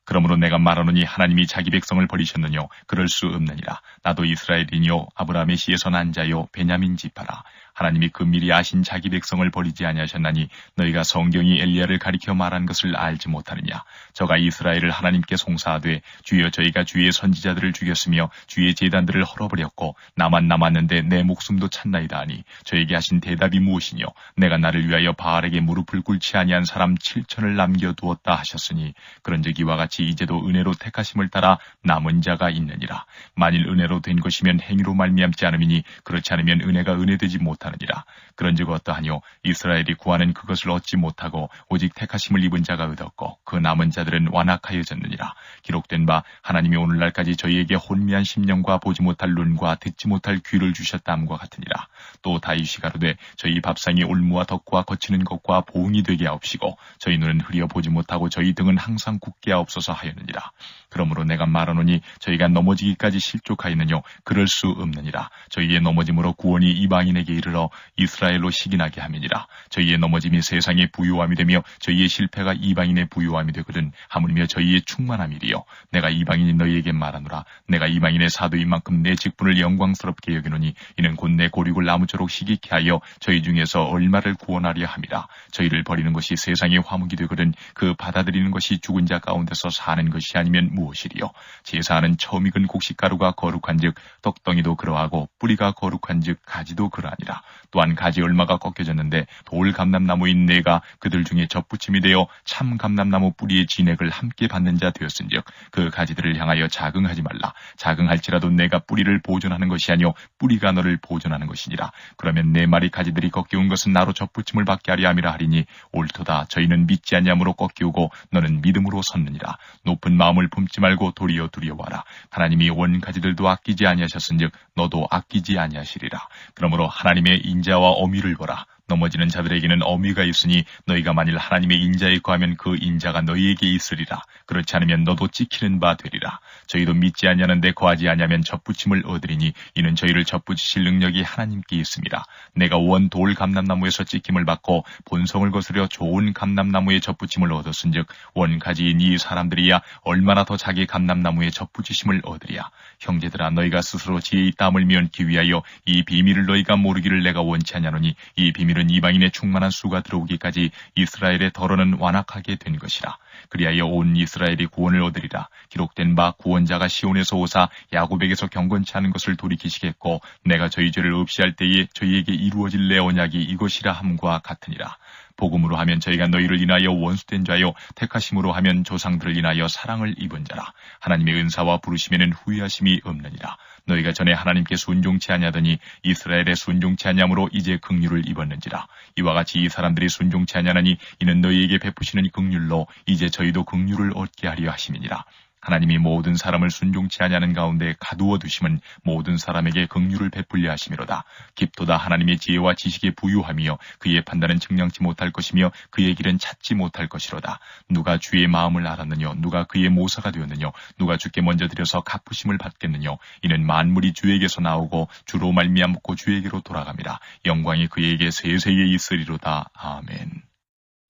Speaker 2: 그러므로 내가 말하노니 하나님이 자기 백성을 버리셨느뇨 그럴 수 없느니라. 나도 이스라엘이뇨 아브라함의 씨에서 난 자요 베냐민 지파라. 하나님이 금밀히 아신 자기 백성을 버리지 아니하셨나니 너희가 성경이 엘리야를 가리켜 말한 것을 알지 못하느냐. 저가 이스라엘을 하나님께 송사하되 주여 저희가 주의 선지자들을 죽였으며 주의 제단들을 헐어버렸고 나만 남았는데 내 목숨도 찾나이다 하니 저에게 하신 대답이 무엇이뇨. 내가 나를 위하여 바알에게 무릎을 꿇지 아니한 사람 7천을 남겨두었다 하셨으니 그런즉 이와 같이 이제도 은혜로 택하심을 따라 남은 자가 있느니라. 만일 은혜로 된 것이면 행위로 말미암지 않음이니 그렇지 않으면 은혜가 은혜되지 못하느니라. 그런즉 어떠하뇨. 이스라엘이 구하는 그것을 얻지 못하고 오직 택하심을 입은 자가 얻었고 그 남은 자들은 완악하여졌느니라. 기록된 바 하나님이 오늘날까지 저희에게 혼미한 심령과 보지 못할 눈과 듣지 못할 귀를 주셨다함과 같으니라. 또 다윗이 가로되 저희 밥상이 올무와 덕과 거치는 것과 보응이 되게 하옵시고 저희 눈은 흐려 보지 못하고 저희 등은 항상 굳게 하옵소서 하였느니라. 그러므로 내가 말하노니 저희가 넘어지기까지 실족하였느뇨 그럴 수 없느니라. 저희의 넘어짐으로 구원이 이방인에게 이르러 이스라엘로 시긴하게 함이니라. 저희의 넘어짐이 세상의 부요함이 되며 저희의 실패가 이방인의 부요함이 되거든 하물며 저희의 충만함이리요. 내가 이방인이 너희에게 말하노라. 내가 이방인의 사도인 만큼 내 직분을 영광스럽게 여기노니 이는 곧 내 고륙을 나무처럼 희귀케 하여 저희 중에서 얼마를 구원하려 함이라. 저희를 버리는 것이 세상의 화목이 되거든 그 받아들이는 것이 죽은 자 가운데서 사는 것이 아니면 무엇이리요. 제사하는 처음 익은 곡식가루가 거룩한즉 떡덩이도 그러하고 뿌리가 거룩한즉 가지도 그러하니라. 또한 가지 얼마가 꺾여졌는데 돌 감람나무인 내가 그들 중에 접붙임이 되어 참 감람나무 뿌리의 진액을 함께 받는 자 되었은즉 그 가지들을 향하여 자긍하지 말라. 자긍할지라도 내가 뿌리를 보존하는 것이 아니요 뿌리가 너를 보존하는 것이니라. 그러면 내 말이 가지들이 꺾여온 것은 나로 접붙임을 받게 하려 함이라 하리니 옳도다. 저희는 믿지 아니함으로 꺾이오고 너는 믿음으로 섰느니라. 높은 마음을 품지 말고 도리어 두려워하라. 하나님이 원 가지들도 아끼지 아니하셨은즉 너도 아끼지 아니하시리라. 그러므로 하나님의 인자와 어미를 보라. 넘어지는 자들에게는 어미가 있으니 너희가 만일 하나님의 인자에 거하면 그 인자가 너희에게 있으리라. 그렇지 않으면 너도 찍히는 바 되리라. 저희도 믿지 아니하는데 거하지 아니하면 접붙임을 얻으리니 이는 저희를 접붙이실 능력이 하나님께 있습니다. 내가 원 돌 감람나무에서 찍힘을 받고 본성을 거스려 좋은 감람나무에 접붙임을 얻었은즉 원 가지인 이 사람들이야 얼마나 더 자기 감람나무에 접붙이심을 얻으리야. 형제들아 너희가 스스로 지혜의 땀을 미얹기 위하여 이 비밀을 너희가 모르기를 내가 원치 아니하노니 이 비밀은 이방인의 충만한 수가 들어오기까지 이스라엘의 덜어는 완악하게 된 것이라. 그리하여 온 이스라엘이 구원을 얻으리라. 기록된 바 구원자가 시온에서 오사 야곱에게서 경건치 않은 것을 돌이키시겠고 내가 저희 죄를 없이 할 때에 저희에게 이루어질 내 언약이 이것이라 함과 같으니라. 복음으로 하면 저희가 너희를 인하여 원수된 자요 택하심으로 하면 조상들을 인하여 사랑을 입은 자라. 하나님의 은사와 부르심에는 후회하심이 없느니라. 너희가 전에 하나님께 순종치 아니하더니 이스라엘의 순종치 아니함으로 이제 긍휼을 입었는지라. 이와 같이 이 사람들이 순종치 아니하나니 이는 너희에게 베푸시는 긍휼로 이제 저희도 긍휼을 얻게 하려 하심이니라. 하나님이 모든 사람을 순종치 아니하는 가운데 가두어 두심은 모든 사람에게 긍휼을 베풀려 하심이로다. 깊도다 하나님의 지혜와 지식에 부유하며 그의 판단은 측량치 못할 것이며 그의 길은 찾지 못할 것이로다. 누가 주의 마음을 알았느냐? 누가 그의 모사가 되었느냐? 누가 주께 먼저 드려서 갚으심을 받겠느냐? 이는 만물이 주에게서 나오고 주로 말미암고 주에게로 돌아갑니다. 영광이 그에게 세세에 있으리로다. 아멘.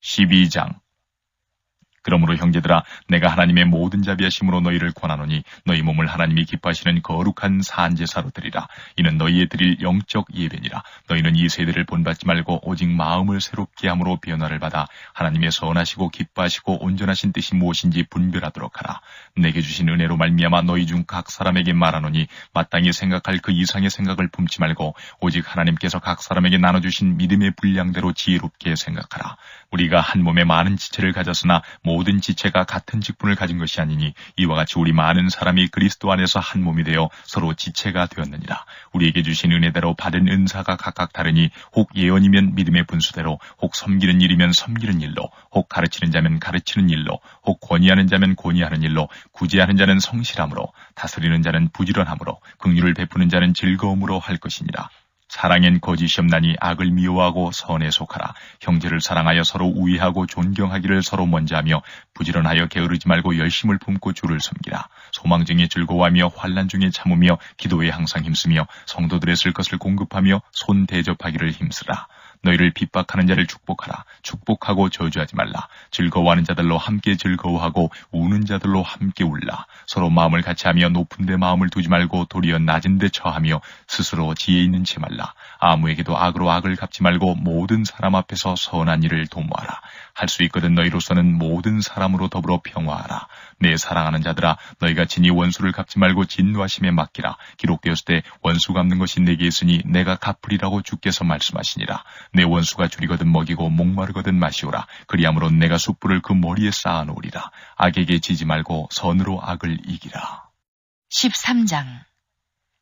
Speaker 2: 12장. 그러므로 형제들아 내가 하나님의 모든 자비하심으로 너희를 권하노니 너희 몸을 하나님이 기뻐하시는 거룩한 산제사로 드리라. 이는 너희의 드릴 영적 예배니라. 너희는 이 세대를 본받지 말고 오직 마음을 새롭게 함으로 변화를 받아 하나님의 선하시고 기뻐하시고 온전하신 뜻이 무엇인지 분별하도록 하라. 내게 주신 은혜로 말미암아 너희 중 각 사람에게 말하노니 마땅히 생각할 그 이상의 생각을 품지 말고 오직 하나님께서 각 사람에게 나눠주신 믿음의 분량대로 지혜롭게 생각하라. 우리가 한 몸에 많은 지체를 가졌으나 모든 지체가 같은 직분을 가진 것이 아니니 이와 같이 우리 많은 사람이 그리스도 안에서 한 몸이 되어 서로 지체가 되었느니라. 우리에게 주신 은혜대로 받은 은사가 각각 다르니 혹 예언이면 믿음의 분수대로, 혹 섬기는 일이면 섬기는 일로, 혹 가르치는 자면 가르치는 일로, 혹 권위하는 자면 권위하는 일로, 구제하는 자는 성실함으로, 다스리는 자는 부지런함으로, 긍휼을 베푸는 자는 즐거움으로 할 것이니라. 사랑엔 거짓이 없나니 악을 미워하고 선에 속하라. 형제를 사랑하여 서로 우애하고 존경하기를 서로 먼저 하며 부지런하여 게으르지 말고 열심을 품고 주를 섬기라. 소망 중에 즐거워하며 환난 중에 참으며 기도에 항상 힘쓰며 성도들의 쓸 것을 공급하며 손 대접하기를 힘쓰라. 너희를 핍박하는 자를 축복하라. 축복하고 저주하지 말라. 즐거워하는 자들로 함께 즐거워하고 우는 자들로 함께 울라. 서로 마음을 같이하며 높은 데 마음을 두지 말고 도리어 낮은 데 처하며 스스로 지혜 있는 채 말라. 아무에게도 악으로 악을 갚지 말고 모든 사람 앞에서 선한 일을 도모하라. 할 수 있거든 너희로서는 모든 사람으로 더불어 평화하라. 내 사랑하는 자들아 너희가 진히 원수를 갚지 말고 진노하심에 맡기라. 기록되었을 때 원수 갚는 것이 내게 있으니 내가 갚으리라고 주께서 말씀하시니라. 내 원수가 줄이거든 먹이고 목마르거든 마시오라. 그리함으로 내가 숯불을 그 머리에 쌓아놓으리라. 악에게 지지 말고 선으로 악을 이기라.
Speaker 1: 13장.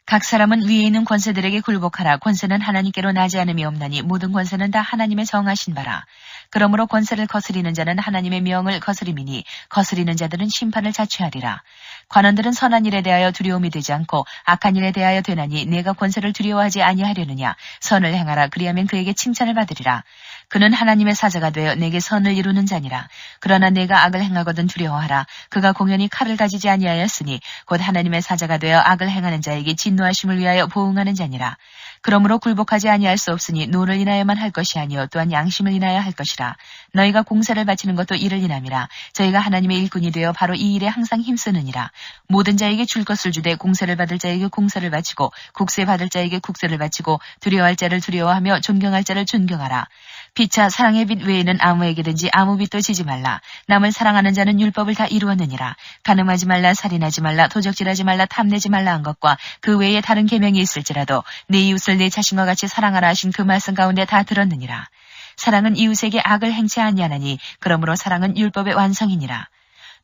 Speaker 1: 각 사람은 위에 있는 권세들에게 굴복하라. 권세는 하나님께로 나지 않음이 없나니 모든 권세는 다 하나님의 정하신 바라. 그러므로 권세를 거스리는 자는 하나님의 명을 거스림이니 거스리는 자들은 심판을 자취하리라. 관원들은 선한 일에 대하여 두려움이 되지 않고 악한 일에 대하여 되나니 내가 권세를 두려워하지 아니하려느냐. 선을 행하라. 그리하면 그에게 칭찬을 받으리라. 그는 하나님의 사자가 되어 내게 선을 이루는 자니라. 그러나 내가 악을 행하거든 두려워하라. 그가 공연히 칼을 가지지 아니하였으니 곧 하나님의 사자가 되어 악을 행하는 자에게 진노하심을 위하여 보응하는 자니라. 그러므로 굴복하지 아니할 수 없으니 노를 인하여만 할 것이 아니요 또한 양심을 인하여 할 것이라. 너희가 공세를 바치는 것도 이를 인함이라. 저희가 하나님의 일꾼이 되어 바로 이 일에 항상 힘쓰느니라. 모든 자에게 줄 것을 주되 공세를 받을 자에게 공세를 바치고 국세 받을 자에게 국세를 바치고 두려워할 자를 두려워하며 존경할 자를 존경하라. 피차 사랑의 빛 외에는 아무에게든지 아무 빛도 지지 말라. 남을 사랑하는 자는 율법을 다 이루었느니라. 간음하지 말라, 살인하지 말라, 도적질하지 말라, 탐내지 말라 한 것과 그 외에 다른 계명이 있을지라도 내 이웃을 내 자신과 같이 사랑하라 하신 그 말씀 가운데 다 들었느니라. 사랑은 이웃에게 악을 행치 아니하나니 그러므로 사랑은 율법의 완성이니라.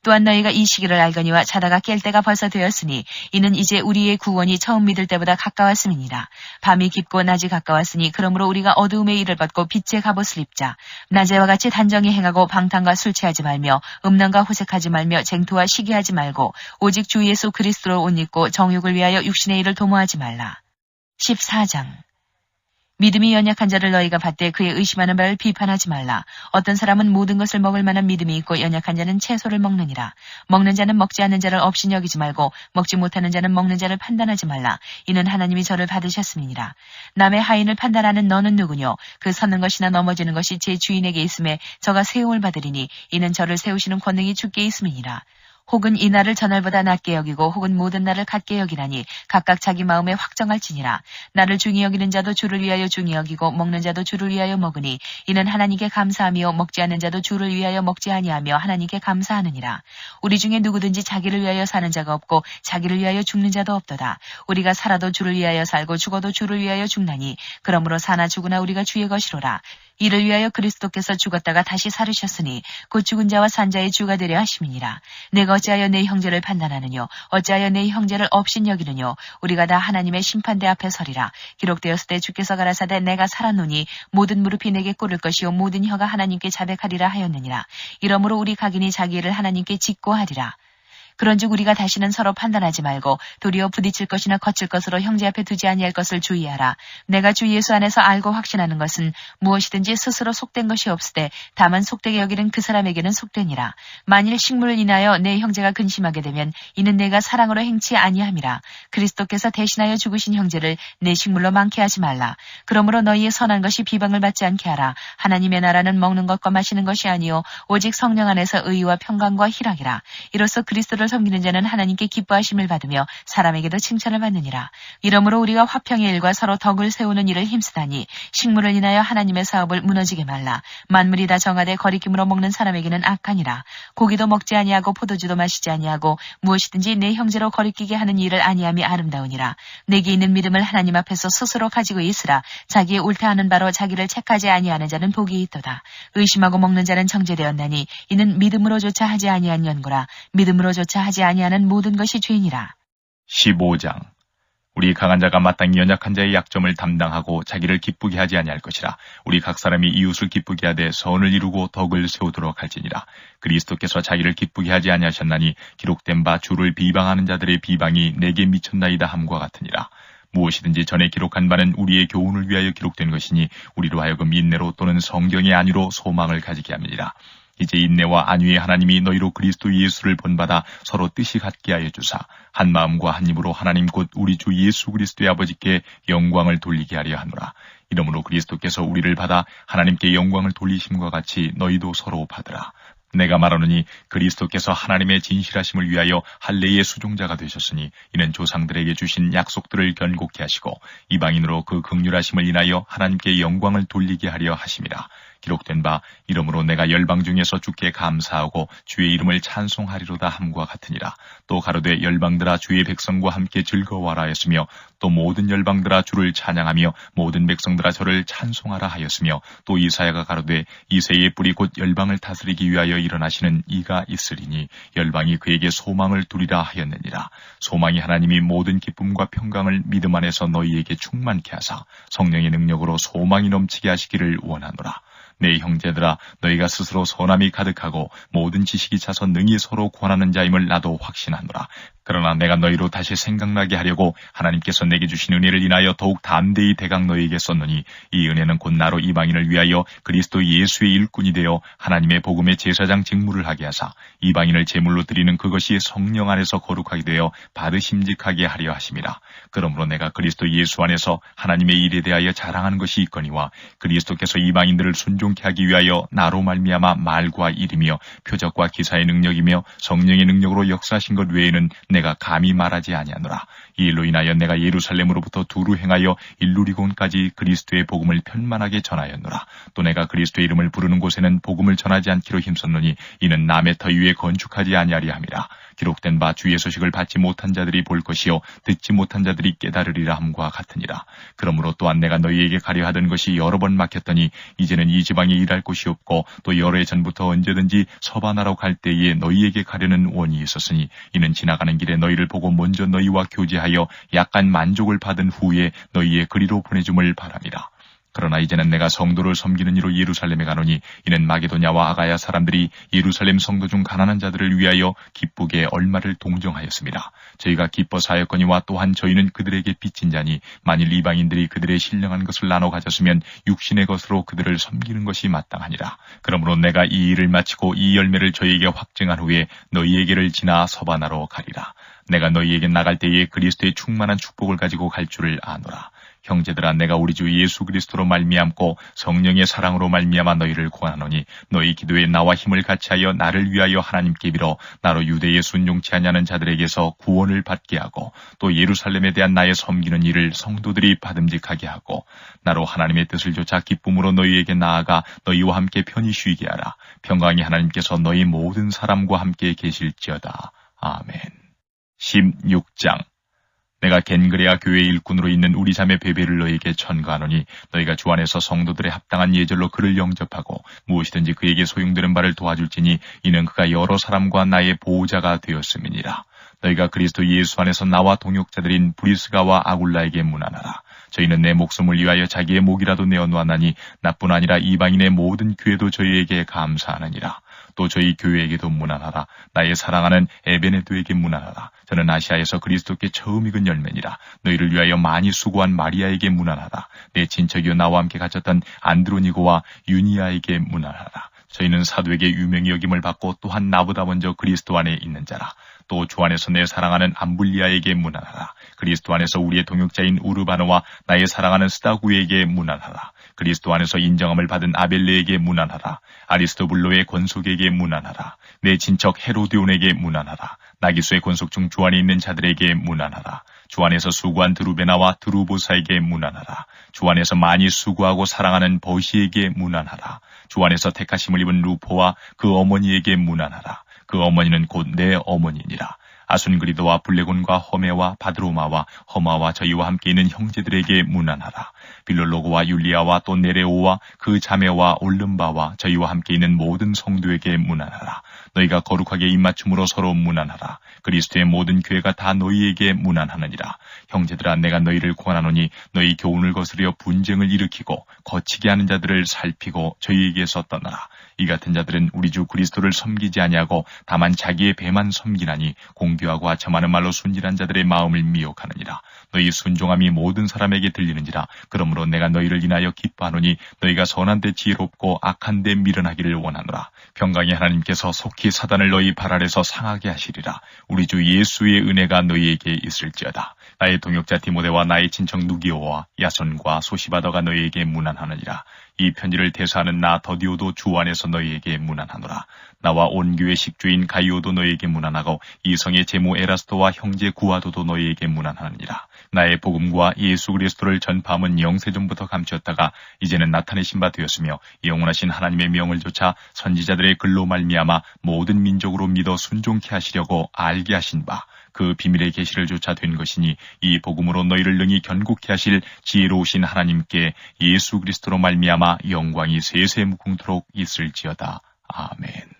Speaker 1: 또한 너희가 이 시기를 알거니와 자다가 깰 때가 벌써 되었으니 이는 이제 우리의 구원이 처음 믿을 때보다 가까웠음이니라. 밤이 깊고 낮이 가까웠으니 그러므로 우리가 어두움의 일을 벗고 빛의 갑옷을 입자. 낮에와 같이 단정히 행하고 방탕과 술 취하지 말며 음란과 호색하지 말며 쟁토와 시기하지 말고 오직 주 예수 그리스도로 옷 입고 정욕을 위하여 육신의 일을 도모하지 말라. 14장 믿음이 연약한 자를 너희가 받되 그의 의심하는 바를 비판하지 말라. 어떤 사람은 모든 것을 먹을 만한 믿음이 있고 연약한 자는 채소를 먹느니라. 먹는 자는 먹지 않는 자를 없이 여기지 말고 먹지 못하는 자는 먹는 자를 판단하지 말라. 이는 하나님이 저를 받으셨음이니라. 남의 하인을 판단하는 너는 누구뇨? 그 서는 것이나 넘어지는 것이 제 주인에게 있음에 저가 세움을 받으리니 이는 저를 세우시는 권능이 주께 있음이니라. 혹은 이 날을 저날보다 낮게 여기고 혹은 모든 날을 같게 여기나니 각각 자기 마음에 확정할지니라. 나를 중히 여기는 자도 주를 위하여 중히 여기고 먹는 자도 주를 위하여 먹으니 이는 하나님께 감사하며 먹지 않는 자도 주를 위하여 먹지 아니하며 하나님께 감사하느니라. 우리 중에 누구든지 자기를 위하여 사는 자가 없고 자기를 위하여 죽는 자도 없도다. 우리가 살아도 주를 위하여 살고 죽어도 주를 위하여 죽나니 그러므로 사나 죽으나 우리가 주의 것이로라. 이를 위하여 그리스도께서 죽었다가 다시 살으셨으니 곧 죽은 자와 산 자의 주가 되려 하심이니라. 내가 어찌하여 내 형제를 판단하느뇨? 어찌하여 내 형제를 업신여기느뇨? 우리가 다 하나님의 심판대 앞에 서리라. 기록되었을 때 주께서 가라사대 내가 살았노니 모든 무릎이 내게 꿇을 것이요 모든 혀가 하나님께 자백하리라 하였느니라. 이러므로 우리 각인이 자기 일을 하나님께 짓고 하리라. 그런즉 우리가 다시는 서로 판단하지 말고 도리어 부딪힐 것이나 거칠 것으로 형제 앞에 두지 아니할 것을 주의하라. 내가 주 예수 안에서 알고 확신하는 것은 무엇이든지 스스로 속된 것이 없으되 다만 속되게 여기는 그 사람에게는 속되니라. 만일 식물을 인하여 내 형제가 근심하게 되면 이는 내가 사랑으로 행치 아니함이라. 그리스도께서 대신하여 죽으신 형제를 내 식물로 많게 하지 말라. 그러므로 너희의 선한 것이 비방을 받지 않게 하라. 하나님의 나라는 먹는 것과 마시는 것이 아니요 오직 성령 안에서 의와 평강과 희락이라. 이로써 그리스도를 섬기는 자는 하나님께 기뻐하심을 받으며 사람에게도 칭찬을 받느니라. 이러므로 우리가 화평의 일과 서로 덕을 세우는 일을 힘쓰다니 식물을 인하여 하나님의 사업을 무너지게 말라. 만물이 다 정하되 거리낌으로 먹는 사람에게는 악하니라. 고기도 먹지 아니하고 포도주도 마시지 아니하고 무엇이든지 내 형제로 거리끼게 하는 일을 아니함이 아름다우니라. 내게 있는 믿음을 하나님 앞에서 스스로 가지고 있으라. 자기의 옳다하는 바로 자기를 책하지 아니하는 자는 복이 있도다. 의심하고 먹는 자는 정죄되었나니 이는 믿음으로조차 하지 아니한 연고라. 믿음으로조차 하지 아니하는 모든 것이 죄니라.
Speaker 2: 15장 우리 강한 자가 마땅히 연약한 자의 약점을 담당하고 자기를 기쁘게 하지 아니할 것이라. 우리 각 사람이 이웃을 기쁘게 하되 선을 이루고 덕을 세우도록 할지니라. 그리스도께서 자기를 기쁘게 하지 아니하셨나니 기록된 바 주를 비방하는 자들의 비방이 내게 미쳤나이다 함과 같으니라. 무엇이든지 전에 기록한 바는 우리의 교훈을 위하여 기록된 것이니 우리로 하여금 인내로 또는 성경의 안위로 소망을 가지게 함이니라. 이제 인내와 안위의 하나님이 너희로 그리스도 예수를 본받아 서로 뜻이 같게 하여 주사 한 마음과 한 입으로 하나님 곧 우리 주 예수 그리스도의 아버지께 영광을 돌리게 하려 하노라. 이러므로 그리스도께서 우리를 받아 하나님께 영광을 돌리심과 같이 너희도 서로 받으라. 내가 말하노니 그리스도께서 하나님의 진실하심을 위하여 할례의 수종자가 되셨으니 이는 조상들에게 주신 약속들을 견고케 하시고 이방인으로 그 긍휼하심을 인하여 하나님께 영광을 돌리게 하려 하심이라. 기록된 바 이러므로 내가 열방 중에서 주께 감사하고 주의 이름을 찬송하리로다 함과 같으니라. 또 가로되 열방들아 주의 백성과 함께 즐거워하라 하였으며 또 모든 열방들아 주를 찬양하며 모든 백성들아 저를 찬송하라 하였으며 또 이사야가 가로되 이새의 뿌리 곧 열방을 다스리기 위하여 일어나시는 이가 있으리니 열방이 그에게 소망을 두리라 하였느니라. 소망이 하나님이 모든 기쁨과 평강을 믿음 안에서 너희에게 충만케 하사 성령의 능력으로 소망이 넘치게 하시기를 원하노라. 내 형제들아 너희가 스스로 선함이 가득하고 모든 지식이 차서 능히 서로 권하는 자임을 나도 확신하노라. 그러나 내가 너희로 다시 생각나게 하려고 하나님께서 내게 주신 은혜를 인하여 더욱 담대히 대강 너희에게 썼노니 이 은혜는 곧 나로 이방인을 위하여 그리스도 예수의 일꾼이 되어 하나님의 복음의 제사장 직무를 하게 하사 이방인을 제물로 드리는 그것이 성령 안에서 거룩하게 되어 받으심직하게 하려 하심이라. 그러므로 내가 그리스도 예수 안에서 하나님의 일에 대하여 자랑하는 것이 있거니와 그리스도께서 이방인들을 순종케 하기 위하여 나로 말미암아 말과 일이며 표적과 기사의 능력이며 성령의 능력으로 역사하신 것 외에는 내가 감히 말하지 아니하노라. 이 일로 인하여 내가 예루살렘으로부터 두루 행하여 일루리곤까지 그리스도의 복음을 편만하게 전하였노라. 또 내가 그리스도의 이름을 부르는 곳에는 복음을 전하지 않기로 힘썼노니 이는 남의 터 위에 건축하지 아니하리 함이라. 기록된 바 주의 소식을 받지 못한 자들이 볼 것이요 듣지 못한 자들이 깨달으리라 함과 같으니라. 그러므로 또한 내가 너희에게 가려 하던 것이 여러 번 막혔더니 이제는 이 지방에 일할 곳이 없고 또 여러 해 전부터 언제든지 서바나로 갈 때에 너희에게 가려는 원이 있었으니 이는 지나가는 길에 너희를 보고 먼저 너희와 교제하여 약간 만족을 받은 후에 너희의 그리로 보내줌을 바람이라. 그러나 이제는 내가 성도를 섬기는 이로 예루살렘에 가노니 이는 마게도냐와 아가야 사람들이 예루살렘 성도 중 가난한 자들을 위하여 기쁘게 얼마를 동정하였습니다. 저희가 기뻐서 하였거니와 또한 저희는 그들에게 빚진 자니 만일 이방인들이 그들의 신령한 것을 나눠 가졌으면 육신의 것으로 그들을 섬기는 것이 마땅하니라. 그러므로 내가 이 일을 마치고 이 열매를 저희에게 확증한 후에 너희에게를 지나 서바나로 가리라. 내가 너희에게 나갈 때에 그리스도의 충만한 축복을 가지고 갈 줄을 아노라. 형제들아, 내가 우리 주 예수 그리스도로 말미암고 성령의 사랑으로 말미암아 너희를 구하노니 너희 기도에 나와 힘을 같이하여 나를 위하여 하나님께 빌어 나로 유대에 순종치 아니하는 자들에게서 구원을 받게 하고 또 예루살렘에 대한 나의 섬기는 일을 성도들이 받음직하게 하고 나로 하나님의 뜻을 좇아 기쁨으로 너희에게 나아가 너희와 함께 편히 쉬게 하라. 평강의 하나님께서 너희 모든 사람과 함께 계실지어다. 아멘. 16장. 내가 겐그레아 교회 일꾼으로 있는 우리 자매 베베를 너희에게 천거하노니 너희가 주 안에서 성도들의 합당한 예절로 그를 영접하고 무엇이든지 그에게 소용되는 바를 도와줄지니 이는 그가 여러 사람과 나의 보호자가 되었음이니라. 너희가 그리스도 예수 안에서 나와 동역자들인 브리스가와 아굴라에게 문안하라. 저희는 내 목숨을 위하여 자기의 목이라도 내어놓았나니 나뿐 아니라 이방인의 모든 교회도 저희에게 감사하느니라. 또 저희 교회에게도 문안하라. 나의 사랑하는 에베네도에게 문안하라. 저는 아시아에서 그리스도께 처음 익은 열매니라. 너희를 위하여 많이 수고한 마리아에게 문안하라. 내 친척이요 나와 함께 갇혔던 안드로니고와 유니아에게 문안하라. 저희는 사도에게 유명히 여김을 받고 또한 나보다 먼저 그리스도 안에 있는 자라. 또 주 안에서 내 사랑하는 암블리아에게 문안하라. 그리스도 안에서 우리의 동역자인 우르바노와 나의 사랑하는 스다구에게 문안하라. 그리스도 안에서 인정함을 받은 아벨레에게 문안하라. 아리스토블로의 권속에게 문안하라. 내 친척 헤로디온에게 문안하라. 나기수의 권속 중 주 안에 있는 자들에게 문안하라. 주 안에서 수고한 드루베나와 드루보사에게 문안하라. 주 안에서 많이 수고하고 사랑하는 버시에게 문안하라. 주 안에서 택하심을 입은 루포와 그 어머니에게 문안하라. 그 어머니는 곧 내 어머니니라. 아순그리도와 블레곤과 허메와 바드로마와 허마와 저희와 함께 있는 형제들에게 문안하라. 빌롤로고와 율리아와 또 네레오와 그 자매와 올름바와 저희와 함께 있는 모든 성도에게 문안하라. 너희가 거룩하게 입맞춤으로 서로 문안하라. 그리스도의 모든 교회가 다 너희에게 문안하느니라. 형제들아, 내가 너희를 권하노니 너희 교훈을 거스려 분쟁을 일으키고 거치게 하는 자들을 살피고 저희에게서 떠나라. 이 같은 자들은 우리 주 그리스도를 섬기지 아니하고 다만 자기의 배만 섬기나니 공교하고 아첨하는 말로 순진한 자들의 마음을 미혹하느니라. 너희 순종함이 모든 사람에게 들리는지라. 그러므로 내가 너희를 인하여 기뻐하노니 너희가 선한 데 지혜롭고 악한 데 미련하기를 원하노라. 평강의 하나님께서 속히 사단을 너희 발 아래서 상하게 하시리라. 우리 주 예수의 은혜가 너희에게 있을지어다. 나의 동역자 디모데와 나의 친척 누기오와 야손과 소시바더가 너희에게 문안하느니라. 이 편지를 대사하는 나 더디오도 주 안에서 너희에게 문안하노라. 나와 온 교회 식주인 가이오도 너희에게 문안하고 이성의 제모 에라스도와 형제 구아도도 너희에게 문안하느니라. 나의 복음과 예수 그리스도를 전파함은 영세전부터 감추었다가 이제는 나타내신 바 되었으며 영원하신 하나님의 명을 좇아 선지자들의 글로 말미암아 모든 민족으로 믿어 순종케 하시려고 알게 하신 바 그 비밀의 계시를 좇아 된 것이니 이 복음으로 너희를 능히 견고케 하실 지혜로우신 하나님께 예수 그리스도로 말미암아 영광이 세세 무궁토록 있을지어다. 아멘.